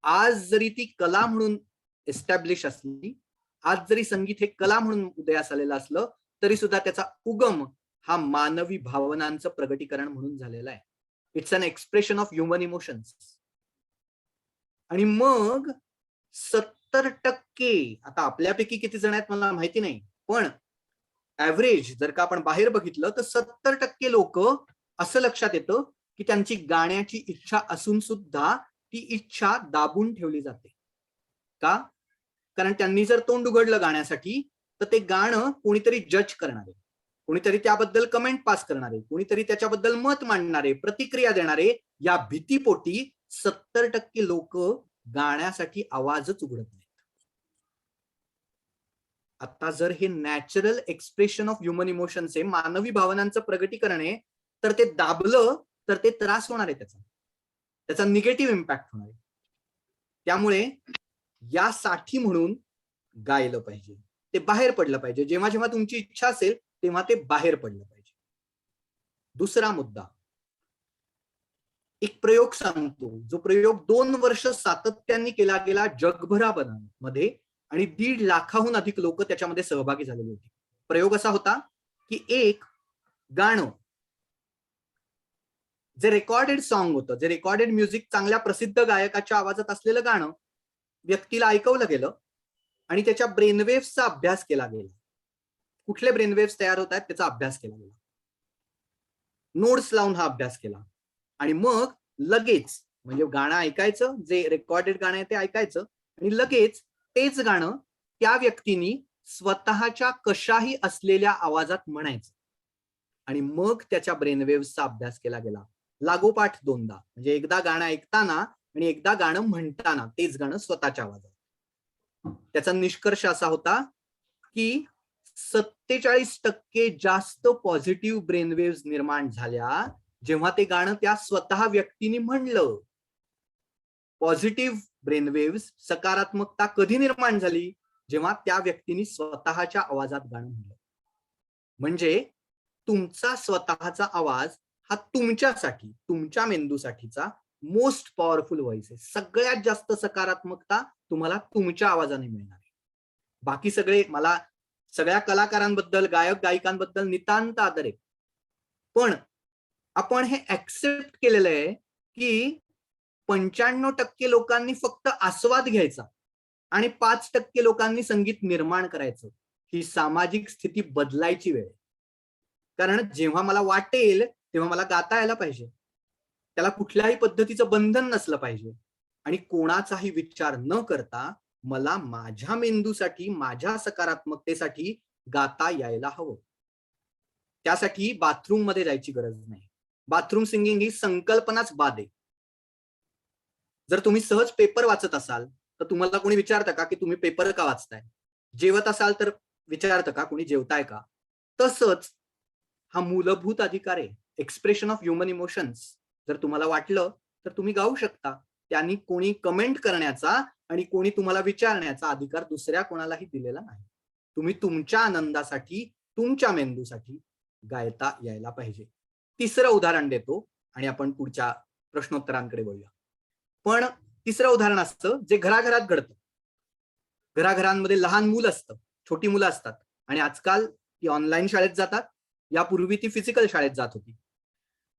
आज जरी ती कला म्हणून एस्टॅब्लिश असली, आज जरी संगीत हे कला म्हणून उदयास आलेलं असलं, तरी सुद्धा त्याचा उगम हा मानवी भावनांचं प्रगटीकरण म्हणून झालेला आहे. It's an expression of human emotions. आणि मग 70%, आता आपल्यापैकी किती जण आहेत मला माहिती नाही, पण ऍव्हरेज जर का आपण बाहेर बघितलं तर 70% लोक असं लक्षात येतं की त्यांची गाण्याची इच्छा असून सुद्धा ती इच्छा दाबून ठेवली जाते. का? कारण त्यांनी जर तोंड उघडलं गाण्यासाठी तर ते गाणं कोणीतरी जज करणारे, कोणीतरी त्याबद्दल कमेंट पास करणारे, कोणीतरी त्याच्याबद्दल मत मांडणारे, प्रतिक्रिया देणारे, या भीतीपोटी 70% लोक गाण्यासाठी आवाजच उघडत नाहीत. आता जर हे natural expression of human emotions आहे, मानवी भावनांचं प्रगटीकरण आहे, तर ते दाबलं तर ते त्रास होणार आहे, त्याचा निगेटिव्ह इम्पॅक्ट होणार आहे. त्यामुळे यासाठी म्हणून गायलं पाहिजे, ते बाहेर पडलं पाहिजे. जेव्हा जेव्हा तुमची इच्छा असेल तेव्हा ते बाहेर पडलं पाहिजे. दुसरा मुद्दा, एक प्रयोग सांगतो, जो प्रयोग 2 वर्ष सातत्याने केला गेला जगभरामध्ये, आणि 1.5 लाखाहून अधिक लोक त्याच्यामध्ये सहभागी झालेले होते. प्रयोग असा होता की एक गाणं, जे रेकॉर्डेड सॉन्ग होतं, जे रेकॉर्डेड म्युझिक, चांगल्या प्रसिद्ध गायकाच्या आवाजात असलेलं गाणं व्यक्तीला ऐकवलं गेलं आणि त्याच्या ब्रेनवेव्हचा अभ्यास केला गेला. कुठले ब्रेनवेव्स तयार होत आहेत त्याचा अभ्यास केला गेला, नोट्स लावून हा अभ्यास केला. आणि मग लगेच, म्हणजे गाणं ऐकायचं, जे रेकॉर्डेड गाणं आहे ते ऐकायचं, आणि लगेच तेच गाणं त्या व्यक्तीनी स्वतःच्या कशाही असलेल्या आवाजात म्हणायचं. आणि मग त्याच्या ब्रेनवेव्हचा अभ्यास केला गेला, लागोपाठ 2दा, म्हणजे एकदा गाणं ऐकताना आणि एकदा गाणं म्हणताना, तेच गाणं स्वतःच्या आवाजात. त्याचा निष्कर्ष असा होता की 47% जास्त पॉझिटिव्ह ब्रेनवेव्स निर्माण झाल्या जेव्हा ते गाणं त्या स्वतः व्यक्तीने म्हणलं. पॉझिटिव्ह ब्रेनवेव्स, सकारात्मकता कधी निर्माण झाली? जेव्हा त्या व्यक्तीने स्वतःच्या आवाजात गाणं म्हणलं. म्हणजे तुमचा स्वतःचा आवाज हा तुमच्यासाठी, तुमच्या मेंदूसाठीचा मोस्ट पॉवरफुल व्हॉइस आहे. सगळ्यात जास्त सकारात्मकता तुम्हाला तुमच्या आवाजाने मिळणार आहे. बाकी सगळे, मला सगळ्या कलाकारांबद्दल, गायक गायिकांबद्दल नितांत आदर आहे, पण आपण हे ऍक्सेप्ट केलेलं आहे की 95% लोकांनी फक्त आस्वाद घ्यायचा आणि 5% लोकांनी संगीत निर्माण करायचं. ही सामाजिक स्थिती बदलायची वेळ आहे. कारण जेव्हा मला वाटेल तेव्हा मला गाता यायला पाहिजे, त्याला कुठल्याही पद्धतीचं बंधन नसलं पाहिजे, आणि कोणाचाही विचार न करता मला माझ्या मेंदूसाठी, माझ्या सकारात्मकतेसाठी गाता यायला हवं. त्यासाठी बाथरूम मध्ये जायची गरज नाही. बाथरूम सिंगिंग ही संकल्पनाच बाद आहे. जर तुम्ही सहज पेपर वाचत असाल तर तुम्हाला कोणी विचारतं का की तुम्ही पेपर का वाचताय? जेवत असाल तर विचारतं का कोणी जेवताय का? तसंच हा मूलभूत अधिकार आहे, एक्सप्रेशन ऑफ ह्युमन इमोशन्स. जर तुम्हाला वाटलं तर तुम्ही गाऊ शकता. त्यांनी कोणी कमेंट करण्याचा आणि कोणी तुम्हाला विचारण्याचा अधिकार दुसऱ्या कोणालाही दिलेला नाही. तुम्ही तुमच्या आनंदासाठी, तुमच्या मेंदूसाठी गायता यायला पाहिजे. तिसरं उदाहरण देतो आणि आपण पुढच्या प्रश्नोत्तरांकडे वळूया. पण तिसरं उदाहरण असतं जे घराघरात घडतं. घराघरांमध्ये लहान मुलं असतं, छोटी मुलं असतात, आणि आजकाल ती ऑनलाईन शाळेत जातात. यापूर्वी ती फिजिकल शाळेत जात होती.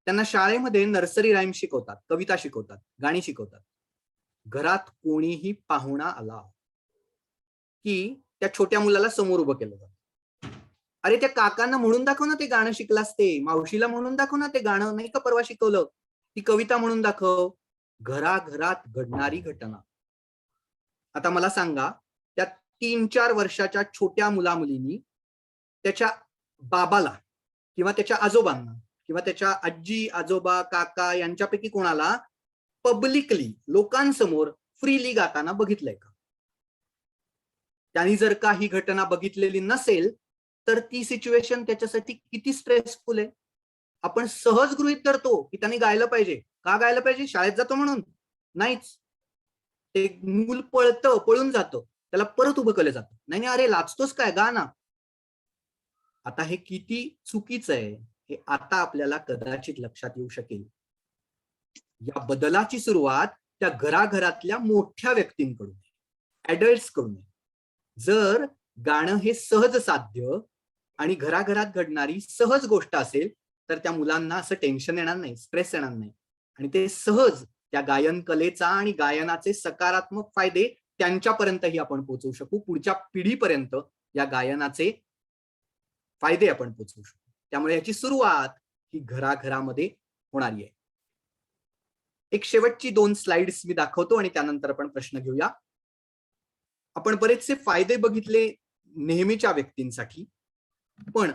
त्यांना शाळेमध्ये नर्सरी राईम शिकवतात, कविता शिकवतात, गाणी शिकवतात. घरात कोणीही पाहुणा आला की त्या छोट्या मुलाला समोर उभं केलं जातं. अरे त्या काकांना म्हणून दाखव ना ते गाणं शिकलास ते, मावशीला म्हणून दाखव ना ते गाणं नाही का परवा शिकवलं, ती कविता म्हणून दाखव. घराघरात घडणारी घटना. आता मला सांगा, त्या 3-4 वर्षाच्या छोट्या मुलामुलींनी त्याच्या बाबाला किंवा त्याच्या आजोबांना किंवा त्याच्या आजी, आजोबा, काका यांच्यापैकी कोणाला पब्लिकली, लोकांसमोर फ्रीली गाताना बघितलंय का? त्यांनी जर का ही घटना बघितलेली नसेल तर ती सिच्युएशन त्याच्यासाठी किती स्ट्रेसफुल आहे. आपण सहज गृहीत धरतो की त्यांनी गायलं पाहिजे. का गायलं पाहिजे? शाळेत जातो म्हणून? नाहीच. ते मूल पळतं, पळून जातं, त्याला परत उभं केलं जातं. नाही नाही, अरे लाजतोस काय, गा ना. आता हे किती चुकीचं आहे हे आता आपल्याला कदाचित लक्षात येऊ शकेल. या बदलाची सुरुवात त्या घराघरातल्या मोठ्या व्यक्तींकडून, ऍडल्ट्स कडून. जर गाणं हे सहज साध्य आणि घराघरात घडणारी सहज गोष्ट असेल तर त्या मुलांना असं टेन्शन येणार नाही, स्ट्रेस येणार नाही, आणि ते सहज त्या गायन कलेचा आणि गायनाचे सकारात्मक फायदे त्यांच्यापर्यंतही आपण पोहोचवू शकू, पुढच्या पिढीपर्यंत या गायनाचे फायदे आपण पोहोचवू शकू. त्यामुळे याची सुरुवात ही घराघरामध्ये होणारी आहे. एक शेवटची 2 स्लाइड्स मी दाखवतो आणि त्यानंतर आपण प्रश्न घेऊया. आपण बरेचसे फायदे बघितले नेहमीच्या व्यक्तींसाठी, पण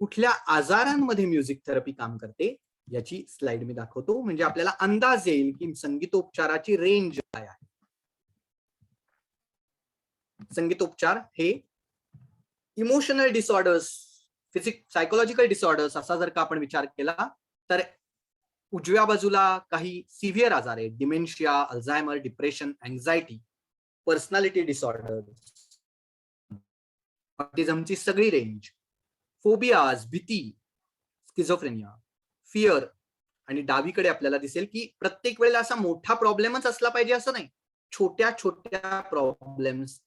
कुठल्या आजारांमध्ये म्युझिक थेरपी काम करते याची स्लाइड मी दाखवतो, म्हणजे आपल्याला अंदाज येईल की संगीतोपचाराची रेंज काय आहे. संगीतोपचार हे इमोशनल डिसऑर्डर्स, सायकोलॉजिकल डिसऑर्डर्स असा जर का आपण विचार केला तर उजव्या बाजूला काही सिव्हिअर आजार आहेत, dementia, Alzheimer, depression, anxiety, personality disorder, ऑटिझमची सगळी रेंज, फोबियाज, भीती, स्किझोफ्रेनिया, फिअर, आणि डावीकडे आपल्याला दिसेल की प्रत्येक वेळेला असा मोठा प्रॉब्लेमच असला पाहिजे असं नाही, छोट्या छोट्या प्रॉब्लेम्स,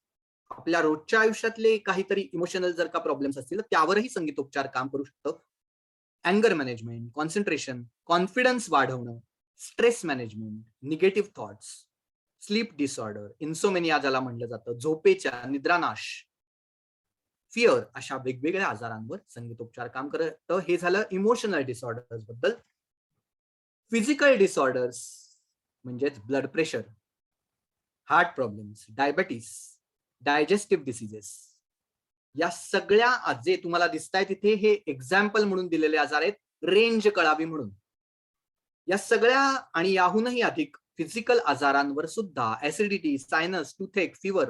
आपल्या रोजच्या आयुष्यातले काहीतरी इमोशनल जर का प्रॉब्लेम्स असतील तर त्यावरही संगीतोपचार काम करू शकतं. अँगर मॅनेजमेंट, कॉन्सन्ट्रेशन, कॉन्फिडन्स वाढवणं, stress management, negative thoughts, sleep disorder, insomnia ज्याला म्हणलं जातं, झोपेच्या निद्रानाश, फिअर, अशा वेगवेगळ्या आजारांवर संगीतोपचार काम करतं. हे झालं इमोशनल डिसऑर्डर्स बद्दल. फिजिकल डिसऑर्डर्स म्हणजेच blood pressure, heart problems, diabetes, digestive diseases, या सगळ्या जे तुम्हाला दिसतायत तिथे हे एक्झाम्पल म्हणून दिलेले आजार आहेत, रेंज कळावी म्हणून. या सगळ्या आणि याहूनही अधिक फिजिकल आजारांवर सुद्धा acidity, sinus, toothache, fever,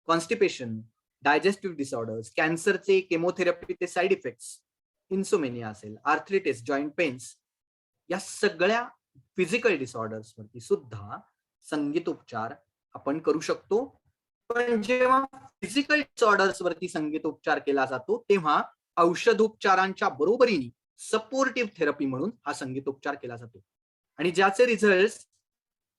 constipation, digestive disorders, कॅन्सरचे केमोथेरपीचे साईड इफेक्ट्स, इन्सोमेनिया असेल, आर्थरिटिस, जॉईंट पेन्स, या सगळ्या फिजिकल डिसऑर्डर्स वरती सुद्धा संगीतोपचार आपण करू शकतो. पण जेव्हा फिजिकल डिसऑर्डर्स वरती संगीतोपचार केला जातो तेव्हा औषधोपचारांच्या बरोबरीने सपोर्टिव्ह थेरपी म्हणून हा संगीतोपचार केला जातो, आणि ज्याचे रिझल्ट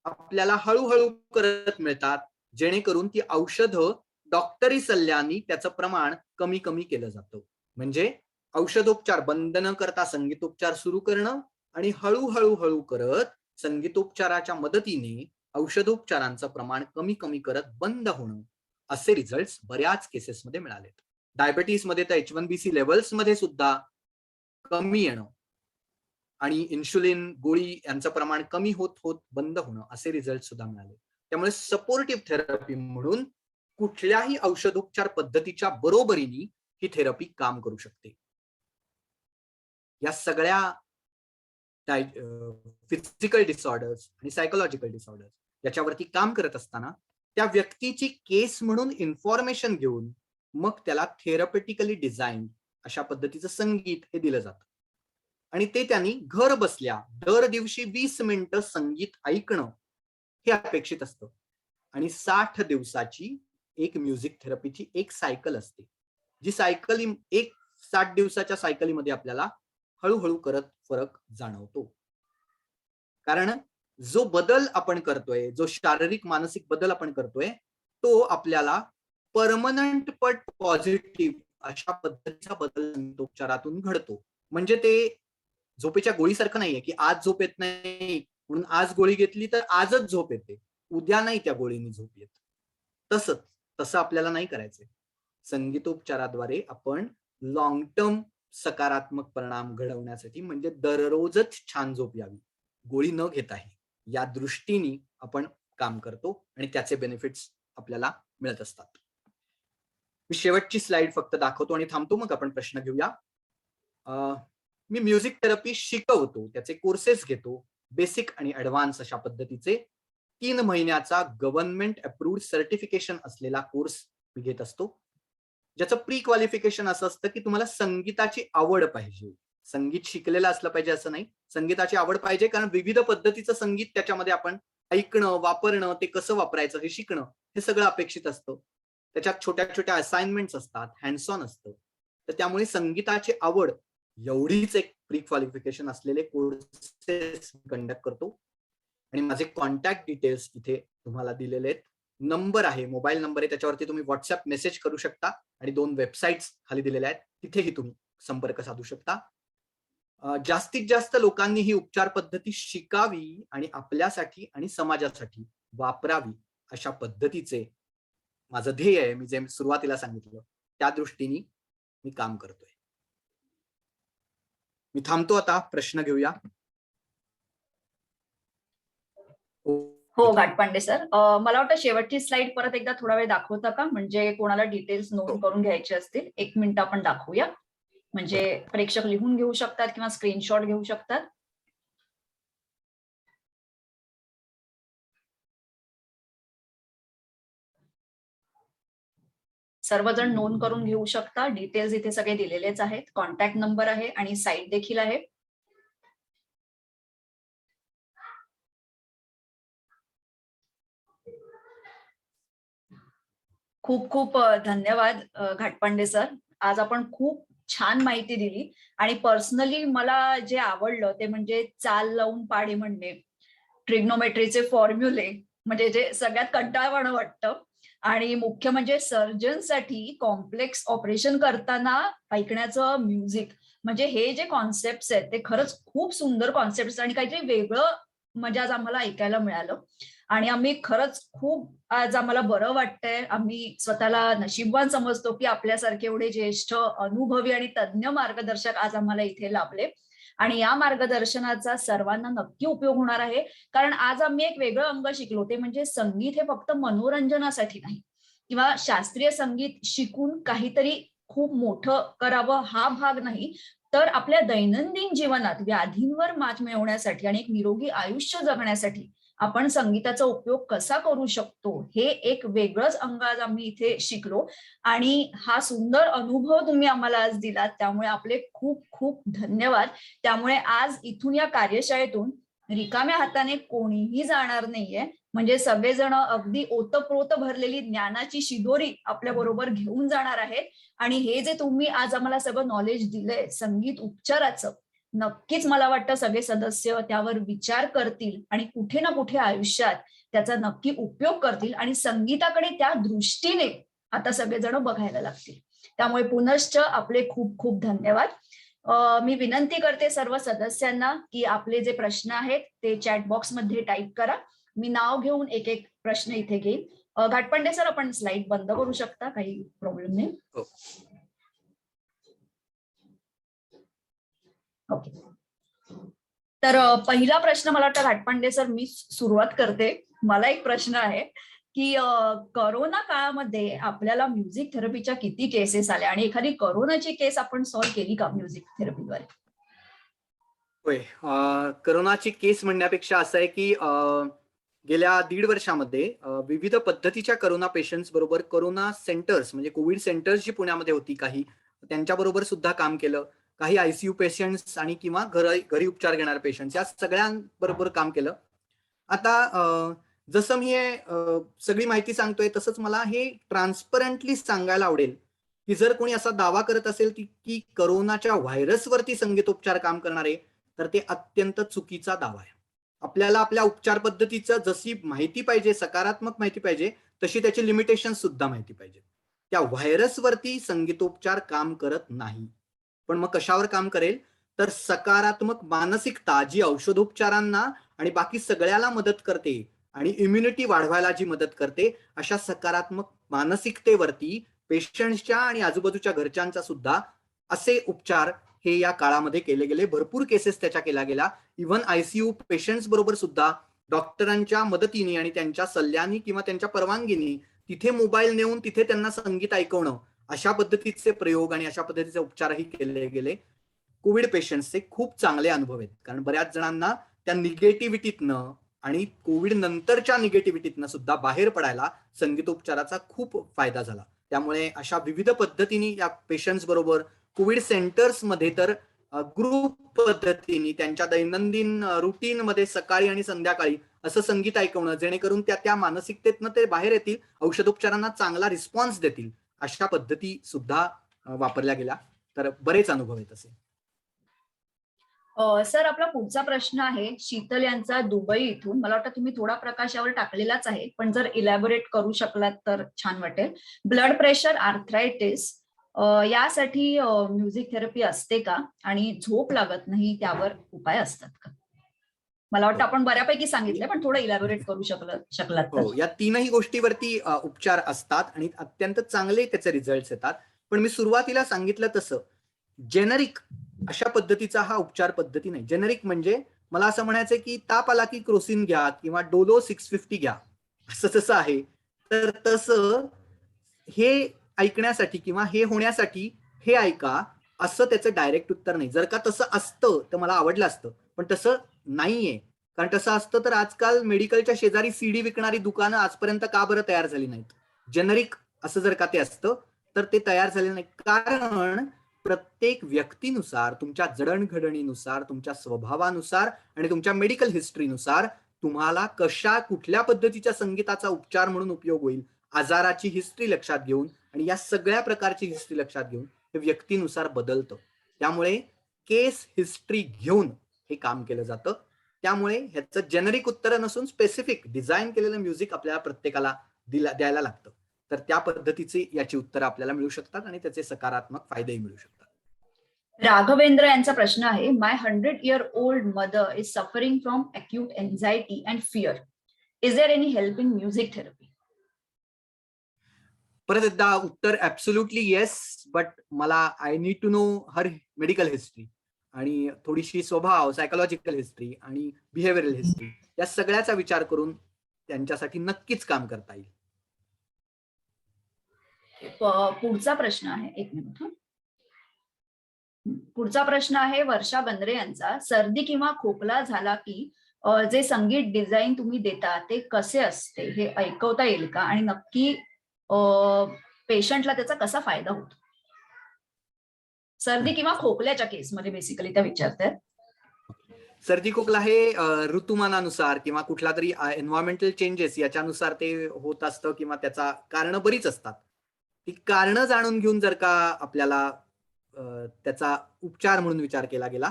आपल्याला हळूहळू करत मिळतात, जेणेकरून ती औषधं डॉक्टरी सल्ल्याने त्याचं प्रमाण कमी कमी केलं जातं. म्हणजे औषधोपचार बंद न करता संगीतोपचार सुरू करणं आणि हळूहळू करत संगीतोपचाराच्या मदतीने औषधोपचारांचं प्रमाण कमी कमी करत बंद होणं, असे रिझल्ट बऱ्याच केसेसमध्ये मिळालेत. डायबेटीसमध्ये तर H1BC लेवल्स मध्ये सुद्धा कमी येणं आणि इन्शुलिन गोळी यांचं प्रमाण कमी होत होत बंद होणं, असे रिझल्ट सुद्धा मिळाले. त्यामुळे सपोर्टिव्ह थेरपी म्हणून कुठल्याही औषधोपचार पद्धतीच्या बरोबरीने ही थेरपी काम करू शकते. या सगळ्या फिजिकल डिसऑर्डर्स आणि सायकोलॉजिकल डिसऑर्डर्स याच्यावरती काम करत असताना त्या व्यक्तीची केस म्हणून इन्फॉर्मेशन घेऊन मग त्याला थेरपेटिकली डिझाईन अशा पद्धतीचं संगीत हे दिलं जातं, आणि ते त्यांनी घर बसल्या दर दिवशी 20 मिनिटं संगीत ऐकणं हे अपेक्षित असतं. आणि 60 दिवसाची एक म्युझिक थेरपीची एक सायकल असते, जी सायकल एक 60 दिवसाच्या सायकलीमध्ये आपल्याला हळूहळू करत फरक जाणवतो. कारण जो बदल आपण करतोय, जो शारीरिक मानसिक बदल आपण करतोय, तो आपल्याला परमनंट पट पॉझिटिव्ह अशा पद्धतीचा बदल संगीतोपचारातून घडतो. म्हणजे ते झोपेच्या गोळीसारखं नाहीये की आज झोप येत नाही म्हणून आज गोळी घेतली तर आजच झोप येते, उद्या नाही त्या गोळीने झोप येत. तसं आपल्याला नाही करायचंय. संगीतोपचाराद्वारे आपण लॉंग टर्म सकारात्मक परिणाम घडवण्यासाठी, म्हणजे दररोजच छान झोप यावी गोळी न घेताही, या दृष्टीने आपण काम करतो आणि त्याचे बेनिफिट्स आपल्याला मिळत असतात. मी शेवटची स्लाइड फक्त दाखवतो आणि थांबतो, मग आपण प्रश्न घेऊया. मी म्युझिक थेरपी शिकवतो, त्याचे कोर्सेस घेतो, बेसिक आणि ऍडव्हान्स अशा पद्धतीचे 3 महिन्याचा गव्हर्नमेंट अप्रूव्ड सर्टिफिकेशन असलेला कोर्स मी घेत असतो, ज्याचं प्री क्वालिफिकेशन असं असतं की तुम्हाला संगीताची आवड पाहिजे. संगीत शिकलेलं असलं पाहिजे असं नाही, संगीताची आवड पाहिजे, कारण विविध पद्धतीचं संगीत त्याच्यामध्ये आपण ऐकणं, वापरणं, ते कसं वापरायचं हे शिकणं, हे सगळं अपेक्षित असतं. त्याच्यात छोट्या छोट्या असाइनमेंट्स असतात, हँड्स ऑन असतं. तर त्यामुळे संगीताची आवड एवढीच एक प्री क्वालिफिकेशन असलेले कोर्सेस कंडक्ट करतो. आणि माझे कॉन्टॅक्ट डिटेल्स इथे तुम्हाला दिलेले आहेत. नंबर आहे, मोबाईल नंबर आहे, त्याच्यावरती तुम्ही व्हॉट्सअप मेसेज करू शकता आणि 2 वेबसाईट्स खाली दिलेल्या आहेत, तिथेही तुम्ही संपर्क साधू शकता. जास्तीत जास्त लोकांनी ही उपचार पद्धती शिकावी आणि आपल्यासाठी आणि समाजासाठी वापरावी अशा पद्धतीचे माझं ध्येय आहे. मी जे सुरुवातीला सांगितलं त्या दृष्टीने मी काम करतोय. मी थांबतो आता, प्रश्न घेऊया. हो घाटपांडे सर, मला वाटतं शेवटची स्लाइड परत एकदा थोडा वेळ दाखवता का, म्हणजे कोणाला डिटेल्स हो. नोंद करून घ्यायचे असतील 1 मिनिट आपण दाखवूया, म्हणजे प्रेक्षक लिहून घेऊ शकतात किंवा स्क्रीनशॉट घेऊ शकतात. सर्वजण नोंद करून घेऊ शकता. डिटेल्स इथे सगळे दिलेलेच आहेत, कॉन्टॅक्ट नंबर आहे आणि साईट देखील आहे. खूप खूप धन्यवाद घाटपांडे सर. आज आपण खूप छान माहिती दिली आणि पर्सनली मला जे आवडलं ते म्हणजे चाल लावून पाढे म्हणणे, ट्रिग्नोमेट्रीचे फॉर्म्युले, म्हणजे जे सगळ्यात कंटाळवाणं वाटतं, आणि मुख्य म्हणजे सर्जनसाठी कॉम्प्लेक्स ऑपरेशन करताना ऐकण्याचं म्युझिक, म्हणजे हे जे कॉन्सेप्ट आहेत ते खरंच खूप सुंदर कॉन्सेप्ट आणि काहीतरी वेगळं म्हणजे आज आम्हाला ऐकायला मिळालं. आणि आम्ही खरंच खूप आज आम्हाला बरं वाटतंय. आम्ही स्वतःला नशीबवान समजतो की आपल्यासारखे एवढे ज्येष्ठ, अनुभवी आणि तज्ञ मार्गदर्शक आज आम्हाला इथे लाभले. आणि या मार्गदर्शनाचा सर्वांना नक्की उपयोग होणार आहे, कारण आज आम्ही एक वेगळं अंग शिकलो, ते म्हणजे संगीत हे फक्त मनोरंजनासाठी नाही किंवा शास्त्रीय संगीत शिकून काहीतरी खूप मोठं करावं हा भाग नाही, तर आपल्या दैनंदिन जीवनात व्याधींवर मात मिळवण्यासाठी आणि एक निरोगी आयुष्य जगण्यासाठी आपण संगीताचा उपयोग कसा करू शकतो हे एक वेगळंच अंग आज आम्ही इथे शिकलो. आणि हा सुंदर अनुभव तुम्ही आम्हाला आज दिलात, त्यामुळे आपले खूप खूप धन्यवाद. त्यामुळे आज इथून या कार्यशाळेतून रिकाम्या हाताने कोणीही जाणार नाहीये, म्हणजे सगळेजण अगदी ओतप्रोत भरलेली ज्ञानाची शिदोरी आपल्या बरोबर घेऊन जाणार आहेत. आणि हे जे तुम्ही आज आम्हाला सगळं नॉलेज दिलंय संगीत उपचाराचं, नक्कीच मला वाटतं सगळे सदस्य त्यावर विचार करतील आणि कुठे ना कुठे आयुष्यात त्याचा नक्की उपयोग करतील आणि संगीताकडे त्या दृष्टीने आता सगळेजण बघायला लागतील. त्यामुळे पुनश्च आपले खूप खूप धन्यवाद. मी विनंती करते सर्व सदस्यांना की आपले जे प्रश्न आहेत ते चॅट बॉक्स मध्ये टाईप करा. मी नाव घेऊन एक एक प्रश्न इथे घेईन. घाटपांडे सर, आपण स्लाइड बंद करू शकता, काही प्रॉब्लेम नाही. हो. ओके. तर पहिला प्रश्न मला वाटतं घाटपांडे सर मी सुरुवात करते. मला एक प्रश्न आहे की करोना काळामध्ये आपल्याला म्युझिक थेरपीच्या किती केसेस आल्या आणि एखादी करोनाची केस आपण सॉल्व्ह केली का म्युझिक थेरपीद्वारे? होय. करोनाची केस म्हणण्यापेक्षा असं आहे की गेल्या 1.5 वर्षामध्ये विविध पद्धतीच्या करोना पेशंट्स बरोबर करोना सेंटर्स म्हणजे कोविड सेंटर्स जी पुण्यामध्ये होती काही, त्यांच्याबरोबर सुद्धा काम केलं. काही आयसीयू पेशंट्स आणि किंवा घरी उपचार घेणारे पेशंट्स या सगळ्यांबरोबर काम केलं. आता जसं मी हे सगळी माहिती सांगतोय तसंच मला हे ट्रान्सपरंटली सांगायला आवडेल की जर कोणी असा दावा करत असेल की करोनाच्या व्हायरसवरती संगीतोपचार काम करणार आहे, तर ते अत्यंत चुकीचा दावा आहे. आपल्याला आपल्या उपचार पद्धतीचं जशी माहिती पाहिजे, सकारात्मक माहिती पाहिजे, तशी त्याची लिमिटेशन सुद्धा माहिती पाहिजे. त्या व्हायरसवरती संगीतोपचार काम करत नाही. पण मग कशावर काम करेल? तर सकारात्मक मानसिकता जी औषधोपचारांना आणि बाकी सगळ्याला मदत करते आणि इम्युनिटी वाढवायला जी मदत करते, अशा सकारात्मक मानसिकतेवरती पेशंट्सच्या आणि आजूबाजूच्या घरच्यांचा सुद्धा असे उपचार हे या काळामध्ये केले गेले. भरपूर केसेस त्याच्या केल्या गेल्या. इव्हन आयसीयू पेशंट्स बरोबर सुद्धा डॉक्टरांच्या मदतीने आणि त्यांच्या सल्ल्याने किंवा त्यांच्या परवानगीने तिथे मोबाईल नेऊन तिथे त्यांना संगीत ऐकवणं, अशा पद्धतीचे प्रयोग आणि अशा पद्धतीचे उपचारही केले गेले. कोविड पेशंट्सचे खूप चांगले अनुभव आहेत, कारण बऱ्याच जणांना त्या निगेटिव्हिटीतनं आणि कोविड नंतरच्या निगेटिव्हिटीतनं सुद्धा बाहेर पडायला संगीतोपचाराचा खूप फायदा झाला. त्यामुळे अशा विविध पद्धतीने या पेशंट्स बरोबर कोविड सेंटर्समध्ये तर ग्रुप पद्धतीने त्यांच्या दैनंदिन रुटीन मध्ये सकाळी आणि संध्याकाळी असं संगीत ऐकवणं, जेणेकरून त्या मानसिकतेतनं ते बाहेर येतील, औषधोपचारांना चांगला रिस्पॉन्स देतील, अशा पद्धती सुद्धा वापरल्या गेल्या. तर बरेच अनुभव आहेत असे. सर, आपला पुढचा प्रश्न आहे शीतल यांचा दुबई इथून. मला वाटतं तुम्ही थोडा प्रकाशावर टाकलेलाच आहे, पण जर इलॅबोरेट करू शकलात तर छान वाटेल. ब्लड प्रेशर, आर्थरायटिस यासाठी म्युझिक थेरपी असते का? आणि झोप लागत नाही त्यावर उपाय असतात का? मला वाटतं आपण बऱ्यापैकी सांगितलं, पण थोडं इलॅबोरेट करू शकलात तर. हो, या तीनही गोष्टीवरती उपचार असतात आणि अत्यंत चांगले त्याचे रिझल्ट येतात. पण मी सुरुवातीला सांगितलं तसं जेनरिक अशा पद्धतीचा हा उपचार पद्धती नाही. जेनरिक म्हणजे मला असं म्हणायचंय की ताप आला की क्रोसिन घ्या किंवा डोलो 650 घ्या, असं तसं आहे. तर तसं हे ऐकण्यासाठी किंवा हे होण्यासाठी हे ऐका, असं त्याचं डायरेक्ट उत्तर नाही. जर का तसं असतं तर मला आवडलं असतं, पण तसं नाहीये. कारण तसं असतं तर आजकाल मेडिकलच्या शेजारी सीडी विकणारी दुकानं आजपर्यंत का बरं तयार झाली नाहीत? जेनरिक असं जर का ते असतं तर ते तयार झाले नाही. कारण प्रत्येक व्यक्तीनुसार, तुमच्या जडणघडणीनुसार, तुमच्या स्वभावानुसार आणि तुमच्या मेडिकल हिस्ट्रीनुसार तुम्हाला कुठल्या पद्धतीच्या संगीताचा उपचार म्हणून उपयोग होईल, आजाराची हिस्ट्री लक्षात घेऊन आणि या सगळ्या प्रकारची हिस्ट्री लक्षात घेऊन हे व्यक्तीनुसार बदलतं. त्यामुळे केस हिस्ट्री घेऊन हे काम केलं जातं. त्यामुळे ह्याचं जेनरिक उत्तर नसून स्पेसिफिक डिझाईन केलेलं म्युझिक आपल्याला प्रत्येकाला द्यायला लागतं. तर त्या पद्धतीची याची उत्तरं आपल्याला मिळू शकतात आणि त्याचे सकारात्मक फायदेही मिळू शकतात. राघवेंद्र यांचा प्रश्न आहे, my 100-year-old mother is suffering from acute anxiety and fear. Is there any help in music therapy? परत एकदा उत्तर ऍब्सोल्युटली येस, बट मला I need to know her medical history आणि थोडीशी स्वभाव, सायकोलॉजिकल हिस्ट्री आणि बिहेवियरल हिस्ट्री या सगळ्याचा विचार करून त्यांच्यासाठी नक्कीच काम करता येईल. पुढचा प्रश्न आहे, एक मिनिट. पुढचा प्रश्न आहे वर्षा बंद्रे यांचा, सर्दी किंवा खोकला झाला की जे संगीत डिझाईन तुम्ही देता ते कसे असते हे ऐकवता येईल का? आणि नक्की पेशंटला त्याचा कसा फायदा होतो? सर्दी किंवा खोकल्याच्या केसमध्ये बेसिकली त्या विचारतात. सर्दी खोकला हे ऋतुमानानुसार किंवा कुठला तरी एन्व्हायरमेंटल चेंजेस याच्यानुसार ते होत असतं किंवा त्याचा कारण बरीच असतात. ती कारण जाणून घेऊन जर का आपल्याला त्याचा उपचार म्हणून विचार केला गेला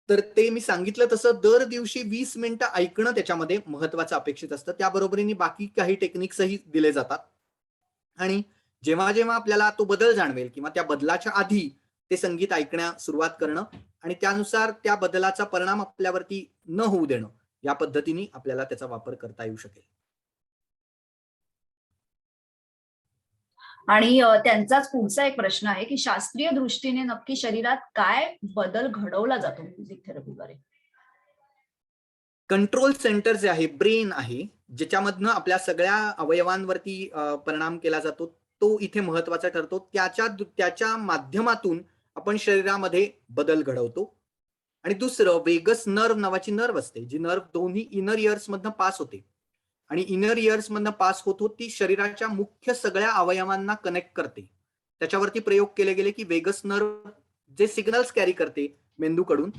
तर ते मी सांगितलं तसं दर दिवशी 20 मिनिटं ऐकणं त्याच्यामध्ये महत्वाचं अपेक्षित असतं. त्याबरोबरीने बाकी काही टेक्निक्सही दिले जातात आणि जेव्हा जेव्हा आपल्याला तो बदल जाणवेल किंवा त्या बदलाच्या आधी ते संगीत ऐकण्यास सुरुवात करणं आणि त्यानुसार त्या बदलाचा परिणाम आपल्यावरती न होऊ देणं या पद्धतीने आपल्याला त्याचा वापर करता येऊ शकेल. आणि त्यांचाच पुढचा एक प्रश्न आहे की शास्त्रीय दृष्टीने नक्की शरीरात काय बदल घडवला जातो म्युझिक थेरपीद्वारे? कंट्रोल सेंटर जे आहे, ब्रेन आहे, ज्याच्यामधनं आपल्या सगळ्या अवयवांवरती परिणाम केला जातो, तो इथे महत्वाचा ठरतो. त्याच्या माध्यमातून आपण शरीरामध्ये बदल घडवतो. आणि दुसरं वेगस नर्व नावाची नर्व असते, जी नर्व दोन्ही इनर इयर्स मधनं पास होते आणि इनर इयर्स मधनं पास होतो ती शरीराच्या मुख्य सगळ्या अवयवांना कनेक्ट करते. त्याच्यावरती प्रयोग केले गेले की वेगस नर्व जे सिग्नल्स कॅरी करते मेंदूकडून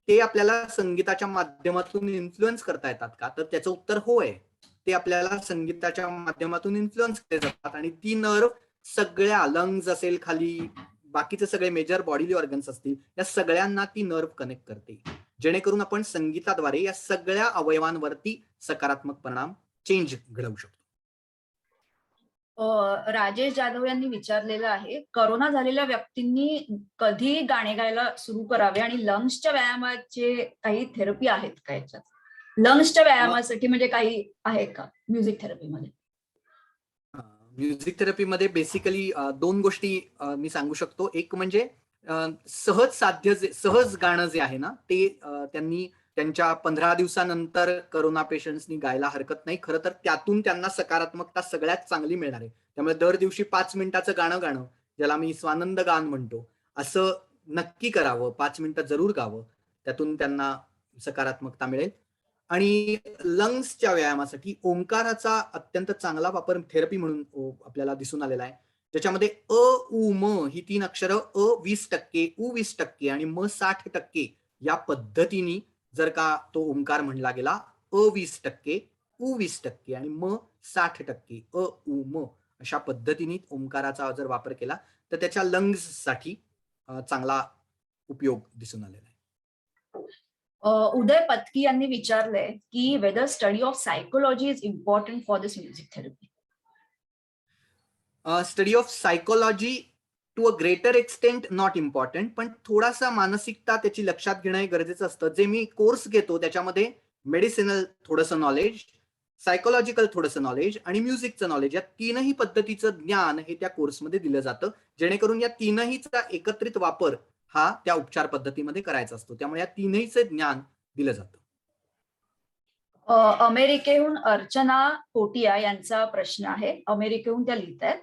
ते आपल्याला संगीताच्या माध्यमातून इन्फ्लुएन्स करता येतात का? तर त्याचं उत्तर हो आहे. ते आपल्याला संगीताच्या माध्यमातून इन्फ्लुएन्स केले जातात आणि ती नर्व सगळ्या लंग्स असेल खाली, बाकीचे सगळे मेजर बॉडीली ऑर्गन्स असतील, या सगळ्यांना ती नर्व कनेक्ट करते, जेणेकरून आपण संगीताद्वारे या सगळ्या अवयवांवरती सकारात्मक परिणाम चेंज घडवू शकतो. राजेश जाधव यांनी विचारलेलं आहे, करोना झालेल्या व्यक्तींनी कधी गाणे गायला सुरू करावे आणि लंग्सच्या व्यायामाचे काही थेरपी आहेत का याच्यात? लंग्सच्या व्यायामासाठी म्हणजे काही आहे का म्युझिक थेरपीमध्ये? म्युझिक थेरपीमध्ये बेसिकली दोन गोष्टी मी सांगू शकतो. एक म्हणजे सहज गाणं जे आहे ना ते त्यांनी त्यांच्या 15 दिवसानंतर करोना पेशंट्सनी गायला हरकत नाही. खरं तर त्यातून त्यांना सकारात्मकता सगळ्यात चांगली मिळणार आहे. त्यामुळे दर दिवशी 5 मिनिटाचं गाणं ज्याला मी स्वानंद गान म्हणतो, असं नक्की करावं. 5 मिनिटं जरूर गावं. त्यातून त्यांना सकारात्मकता मिळेल. आणि लंग्सच्या व्यायामासाठी ओंकाराचा अत्यंत चांगला वापर थेरपी म्हणून आपल्याला दिसून आलेला आहे. ज्याच्यामध्ये अ, उ, म ही 3 अक्षरं अ 20%, उ 20% आणि म 60% या पद्धतीने जर का तो ओंकार म्हणला गेला, अ 20%, उ 20% आणि म 60%, अ, उ, म अशा पद्धतीने ओंकाराचा जर वापर केला तर त्याच्या लंग्ससाठी चांगला उपयोग दिसून आलेला आहे. उदय पत्की यांनी विचारलंय की whether study of psychology is important for this music therapy. Study of psychology to a greater extent not important, पण थोडासा मानसिकता त्याची लक्षात घेणं हे गरजेचं असतं. जे मी कोर्स घेतो त्याच्यामध्ये मेडिसिनल थोडंसं नॉलेज, सायकोलॉजिकल थोडंसं नॉलेज आणि म्युझिकचं नॉलेज, या तीनही पद्धतीचं ज्ञान हे त्या कोर्समध्ये दिलं जातं, जेणेकरून या तीनहीचा एकत्रित वापर हा त्या उपचार पद्धतीमध्ये करायचा असतो. त्यामुळे या तीनहीचं ज्ञान दिलं जातं. अमेरिकेहून अर्चना कोटिया यांचा प्रश्न आहे. अमेरिकेहून त्या लिहित आहेत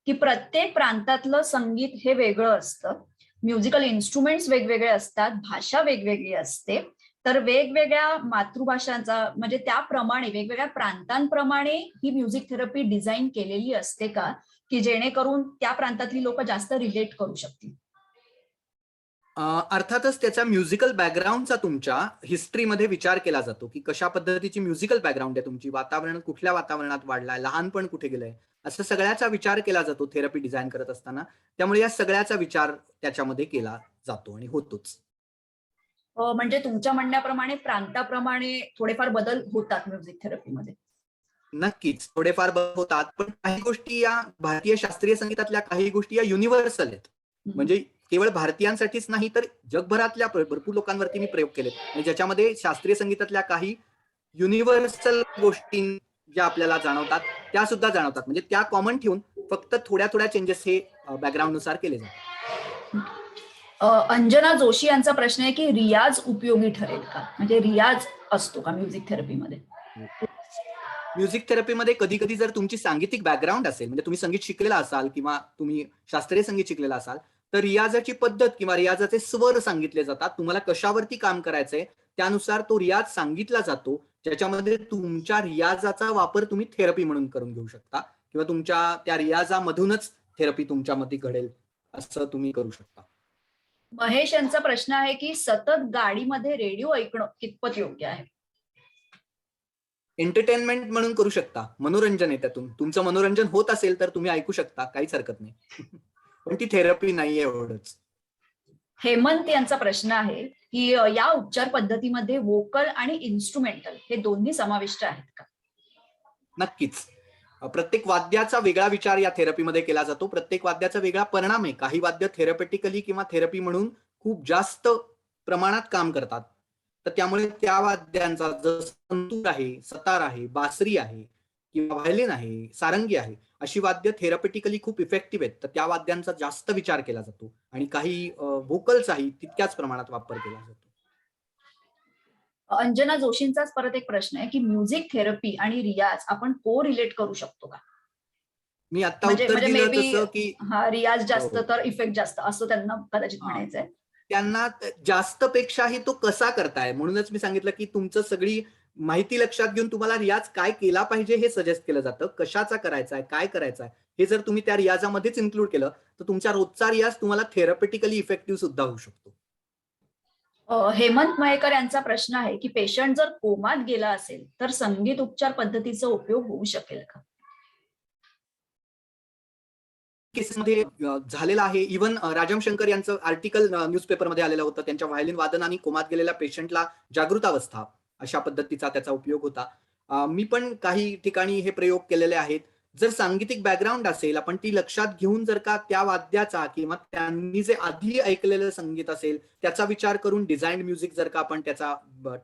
की प्रत्येक प्रांतातलं संगीत हे वेगळं असतं, म्युझिकल इन्स्ट्रुमेंट्स वेगवेगळे असतात, भाषा वेगवेगळी असते, तर वेगवेगळ्या मातृभाषांचा म्हणजे त्याप्रमाणे वेगवेगळ्या प्रांतांप्रमाणे ही म्युझिक थेरपी डिझाईन केलेली असते का, की जेणेकरून त्या प्रांतातली लोक जास्त रिलेट करू शकतील? अर्थातच त्याचा म्युझिकल बॅकग्राऊंडचा तुमच्या हिस्ट्रीमध्ये विचार केला जातो, की कशा पद्धतीची म्युझिकल बॅकग्राऊंड आहे तुमची, वातावरण कुठल्या वातावरणात वाढलाय, लहानपण कुठे गेलंय, असं सगळ्याचा विचार केला जातो थेरपी डिझाईन करत असताना. त्यामुळे या सगळ्याचा विचार त्याच्यामध्ये केला जातो आणि होतोच. म्हणजे तुमच्या म्हणण्याप्रमाणे प्रांताप्रमाणे थोडेफार बदल होतात म्युझिक थेरपीमध्ये. नक्कीच थोडेफार बदल होतात, पण काही गोष्टी या भारतीय शास्त्रीय संगीतातल्या काही गोष्टी या युनिव्हर्सल आहेत. म्हणजे केवळ भारतीयांसाठीच नाही तर जगभरातल्या भरपूर लोकांवरती मी प्रयोग केलेत आणि ज्याच्यामध्ये शास्त्रीय संगीतातल्या काही युनिव्हर्सल गोष्टी ज्या आपल्याला जाणवतात त्या सुद्धा जाणवतात. म्हणजे त्या कॉमन ठेवून फक्त थोड्या थोड्या चेंजेस हे बॅकग्राऊंड नुसार केले जातात. अंजना जोशी यांचा प्रश्न आहे की रियाज उपयोगी ठरेल का, म्हणजे रियाज असतो का म्युझिक थेरपीमध्ये? म्युझिक थेरपीमध्ये कधी कधी जर तुमची सांगीतिक बॅकग्राऊंड असेल, म्हणजे तुम्ही संगीत शिकलेला असाल किंवा तुम्ही शास्त्रीय संगीत शिकलेला असाल, तर रियाजाची पद्धत किंवा रियाजाचे स्वर सांगितले जातात. तुम्हाला कशावरती काम करायचंय त्यानुसार तो रियाज सांगितला जातो, ज्याच्यामध्ये तुमच्या रियाजाचा वापर तुम्ही थेरपी म्हणून करून घेऊ शकता किंवा तुमच्या त्या रियाजामधूनच थेरपी तुमच्यामध्ये घडेल असं तुम्ही करू शकता. महेश यांचा प्रश्न आहे की सतत गाडीमध्ये रेडिओ ऐकणं कितपत योग्य आहे? एंटरटेनमेंट म्हणून करू शकता, मनोरंजन आहे त्यातून. तुमचं मनोरंजन होत असेल तर तुम्ही ऐकू शकता, काहीच हरकत नाही. पण ती थेरपी नाहीये एवढंच. हेमंत यांचा प्रश्न आहे की या उपचार पद्धतीमध्ये व्होकल आणि इन्स्ट्रुमेंटल हे दोन्ही समाविष्ट आहेत का? नक्कीच. प्रत्येक वाद्याचा वेगळा विचार या थेरपीमध्ये केला जातो. प्रत्येक वाद्याचा वेगळा परिणाम आहे. काही वाद्य थेरपेटिकली किंवा थेरपी म्हणून खूप जास्त प्रमाणात काम करतात. तर त्यामुळे त्या वाद्यांचा जसं संतूर आहे, सतार आहे, बासरी आहे किंवा व्हायोलिन आहे, सारंगी आहे, अशी वाद्य थेरपेटिकली खूप इफेक्टिव्ह आहेत. तर त्या वाद्यांचा जास्त विचार केला जातो आणि काही व्होकलचाही तितक्याच प्रमाणात वापर केला जातो. अंजना जोशींचाच परत एक प्रश्न आहे की म्युझिक थेरपी आणि रियाज आपण को रिलेट करू शकतो का? मी आता म्हणजे उत्तर मे दिलं बी तसं की हा रियाज जास्त हो. तर इफेक्ट जास्त असं त्यांना कदाचित हां. म्हणायचंय. त्यांना जास्त पेक्षाही तो कसा करताय, म्हणूनच मी सांगितलं की तुमचं सगळी माहिती लक्षात घेऊन तुम्हाला रियाज काय केला पाहिजे हे सजेस्ट केलं जातं. कशाचा करायचा आहे, काय करायचं आहे, हे जर तुम्ही त्या रियाजामध्येच इन्क्लूड केलं तर तुमचा रोजचा रियाज तुम्हाला थेरपेटिकली इफेक्टिव्ह सुद्धा होऊ शकतो. हेमंत मयेकर यांचा प्रश्न आहे की पेशंट जर कोमात गेला असेल तर संगीत उपचार पद्धतीचा उपयोग होऊ शकेल का? केसेसमध्ये झालेला आहे. इव्हन राजम शंकर यांचं आर्टिकल न्यूजपेपरमध्ये आलेलं होतं. त्यांच्या व्हायोलिन वादनाने कोमात गेलेल्या पेशंटला जागृतावस्था अशा पद्धतीचा त्याचा उपयोग होता. मी पण काही ठिकाणी हे प्रयोग केलेले आहेत. जर सांगीतिक बॅकग्राऊंड असेल, आपण ती लक्षात घेऊन जर का त्या वाद्याचा किंवा त्यांनी जे आधी ऐकलेलं संगीत असेल त्याचा विचार करून डिझाईन म्युझिक जर का आपण त्याचा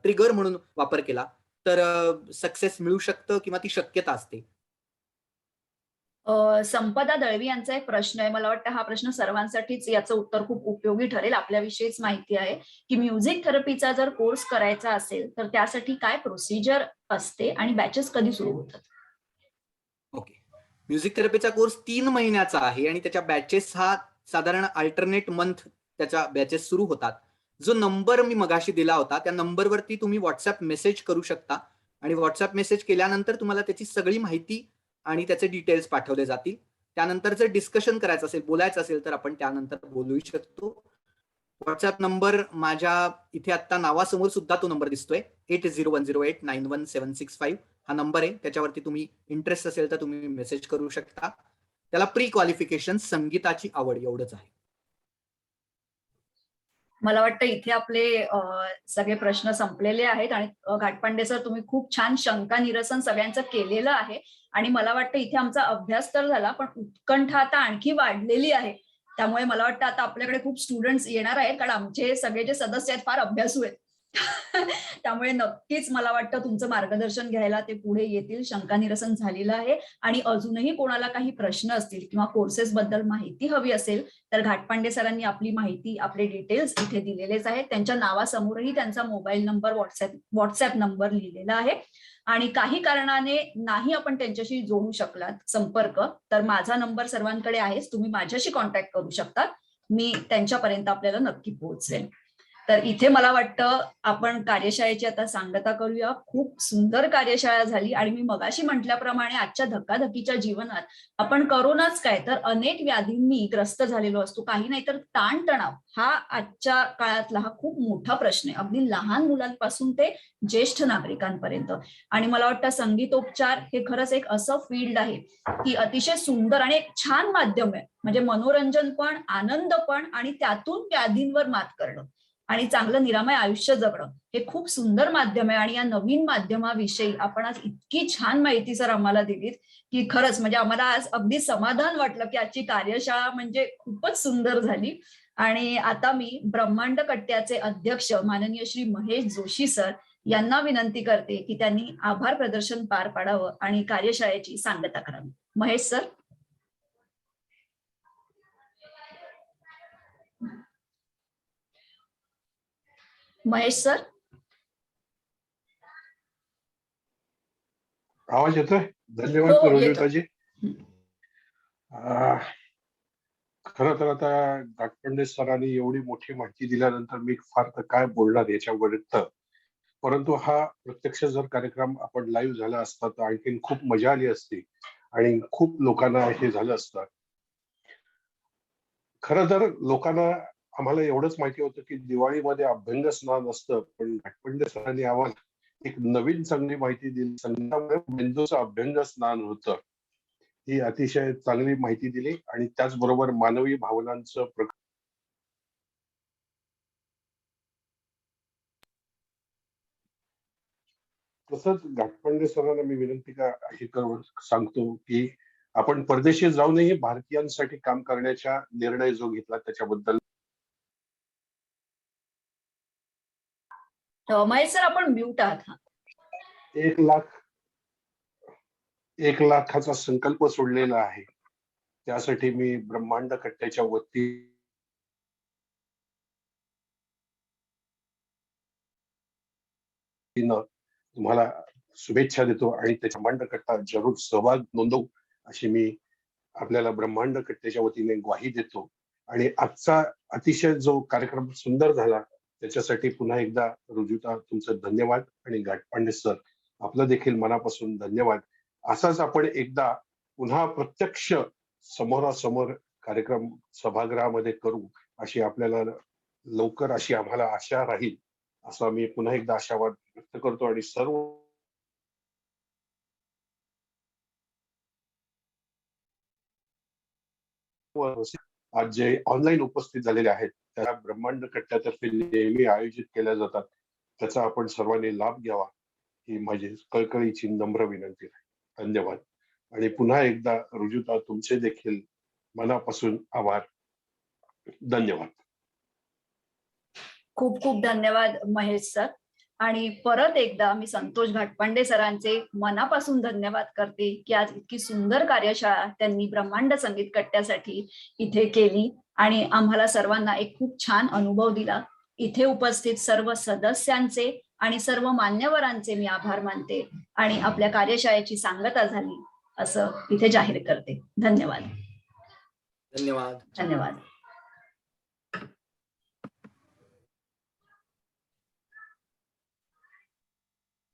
ट्रिगर म्हणून वापर केला तर सक्सेस मिळू शकतं किंवा ती शक्यता असते. संपदा दळवी यांचा एक प्रश्न आहे. मला वाटतं हा प्रश्न सर्वांसाठीच याचं उत्तर खूप उपयोगी ठरेल. आपल्याविषयीच माहिती आहे की म्युझिक थेरपीचा जर कोर्स करायचा असेल तर त्यासाठी काय प्रोसिजर असते आणि बॅचेस कधी सुरू होतात? ओके. म्युझिक थेरपीचा कोर्स 3 महिन्याचा आहे आणि त्याच्या बॅचेस हा साधारण अल्टरनेट मंथ त्याच्या बॅचेस सुरू होतात. जो नंबर मी मगाशी दिला होता त्या नंबरवरती तुम्ही व्हॉट्सअप मेसेज करू शकता आणि व्हॉट्सअप मेसेज केल्यानंतर तुम्हाला त्याची सगळी माहिती आणि त्याचे डिटेल्स पाठवले जातील. त्यानंतर जर डिस्कशन करायचं असेल, बोलायचं असेल तर आपण त्यानंतर बोलूही शकतो. व्हॉट्सअप नंबर माझ्या इथे आता नावासमोर सुद्धा तो नंबर दिसतोय. 8010891765 हा नंबर आहे. त्याच्यावरती तुम्ही इंटरेस्ट असेल तर तुम्ही मेसेज करू शकता. त्याला प्री क्वालिफिकेशन संगीताची आवड एवढंच आहे. मला वाटतं इथे आपले सगळे प्रश्न संपलेले आहेत आणि घाटपांडे सर तुम्ही खूप छान शंका निरसन सगळ्यांचं केलेलं आहे आणि मला वाटतं इथे आमचा अभ्यास तर झाला पण उत्कंठा आता आणखी वाढलेली आहे. त्यामुळे मला वाटतं आता आपल्याकडे खूप स्टुडंट्स येणार आहेत कारण आमचे सगळे जे सदस्य आहेत फार अभ्यासू आहेत. त्यामुळे नक्कीच मला वाटतं तुमचं मार्गदर्शन घ्यायला ते पुढे येतील. शंका निरसन झालेलं आहे आणि अजूनही कोणाला काही प्रश्न असतील किंवा कोर्सेस बद्दल माहिती हवी असेल तर घाटपांडे सरांनी आपली माहिती आपले डिटेल्स इथे दिलेलेच आहेत. त्यांच्या नावासमोरही त्यांचा मोबाईल नंबर व्हॉट्सअप नंबर लिहिलेला आहे आणि काही कारणाने नाही आपण त्यांच्याशी जोडू शकलात संपर्क तर माझा नंबर सर्वांकडे आहेच. तुम्ही माझ्याशी कॉन्टॅक्ट करू शकता. मी त्यांच्यापर्यंत आपल्याला नक्की पोहोचवेन. तर इथे मला वाटतं आपण कार्यशाळेची आता सांगता करूया. खूप सुंदर कार्यशाळा झाली आणि मी मगाशी म्हटल्याप्रमाणे आजच्या धकाधकीच्या जीवनात आपण करोनाच काय तर अनेक व्याधींनी ग्रस्त झालेलो असतो. काही नाही तर ताणतणाव हा आजच्या काळातला हा खूप मोठा प्रश्न आहे. अगदी लहान मुलांपासून ते ज्येष्ठ नागरिकांपर्यंत. आणि मला वाटतं संगीतोपचार हे खरंच एक असं फील्ड आहे की अतिशय सुंदर आणि एक छान माध्यम आहे. म्हणजे मनोरंजन पण, आनंद पण आणि त्यातून व्याधींवर मात करणं आणि चांगलं निरामय आयुष्य जगणं हे खूप सुंदर माध्यम आहे. आणि या नवीन माध्यमाविषयी आपण आज इतकी छान माहिती सर आम्हाला दिलीत की खरंच म्हणजे आम्हाला आज अगदी समाधान वाटलं की आजची कार्यशाळा म्हणजे खूपच सुंदर झाली. आणि आता मी ब्रह्मांड कट्ट्याचे अध्यक्ष माननीय श्री महेश जोशी सर यांना विनंती करते की त्यांनी आभार प्रदर्शन पार पाडावं आणि कार्यशाळेची सांगता करावी. महेश सर. महेश सर. आवाज येतोय? धन्यवाद हो, रोजिताजी. खरं तर आता घाटपांडे सरांनी एवढी मोठी माहिती दिल्यानंतर मी फार तर काय बोलणार याच्यावर. परंतु हा प्रत्यक्ष जर कार्यक्रम आपण लाईव्ह झाला असता तर आणखीन खूप मजा आली असती आणि खूप लोकांना हे झालं असतं. खरं तर लोकांना आम्हाला एवढंच माहिती होतं की दिवाळीमध्ये अभ्यंग स्नान असतं, पण घाटपांडे सरांनी आम्हाला एक नवीन चांगली माहिती दिली. संगीतामुळे मेंदूचं अभ्यंग स्नान होतं, ही अतिशय चांगली माहिती दिली. आणि त्याचबरोबर मानवी भावनांचं तसंच घाटपांडे सरांना मी विनंती हे करून सांगतो की आपण परदेशी जाऊनही भारतीयांसाठी काम करण्याचा निर्णय जो घेतला त्याच्याबद्दल. महेश सर आपण म्यूट आहात. 1 लाखाचा संकल्प सोडलेला आहे. त्यासाठी मी ब्रह्मांड कट्ट्याच्या वतीने तुम्हाला शुभेच्छा देतो आणि त्याच्या ब्रह्मांड कट्टा जरूर सहभाग नोंदवू अशी मी आपल्याला ब्रह्मांड कट्ट्याच्या वतीने ग्वाही देतो. आणि आजचा अतिशय जो कार्यक्रम सुंदर झाला त्याच्यासाठी पुन्हा एकदा रुजुता तुमचं धन्यवाद. आणि घाटपांडे सर आपलं देखील मनापासून धन्यवाद. असाच आपण एकदा पुन्हा प्रत्यक्ष समोरासमोर कार्यक्रम सभागृहामध्ये करू अशी आपल्याला लवकर अशी आम्हाला आशा राहील असं मी पुन्हा एकदा आशावाद व्यक्त करतो. आणि सर्व आज जे ऑनलाईन उपस्थित झालेले आहेत त्या ब्रह्मांड कट्ट्यातर्फे नेहमी आयोजित केल्या जातात त्याचा आपण सर्वांनी लाभ घ्यावा ही माझी कळकळीची नम्र विनंती आहे. धन्यवाद. आणि पुन्हा एकदा रुजुता तुमचे देखील मनापासून आभार. धन्यवाद. खूप खूप धन्यवाद महेश सर. आणि परत एकदा मी संतोष घाटपांडे सरांचे मनापासून धन्यवाद करते की आज इतकी सुंदर कार्यशाळा त्यांनी ब्रह्मांड संगीत कट्ट्यासाठी इथे केली आणि आम्हाला सर्वांना एक खूप छान अनुभव दिला. इथे उपस्थित सर्व सदस्यांचे आणि सर्व मान्यवरांचे मी आभार मानते आणि आपल्या कार्यशाळेची सांगता झाली असं इथे जाहीर करते. धन्यवाद. धन्यवाद. धन्यवाद.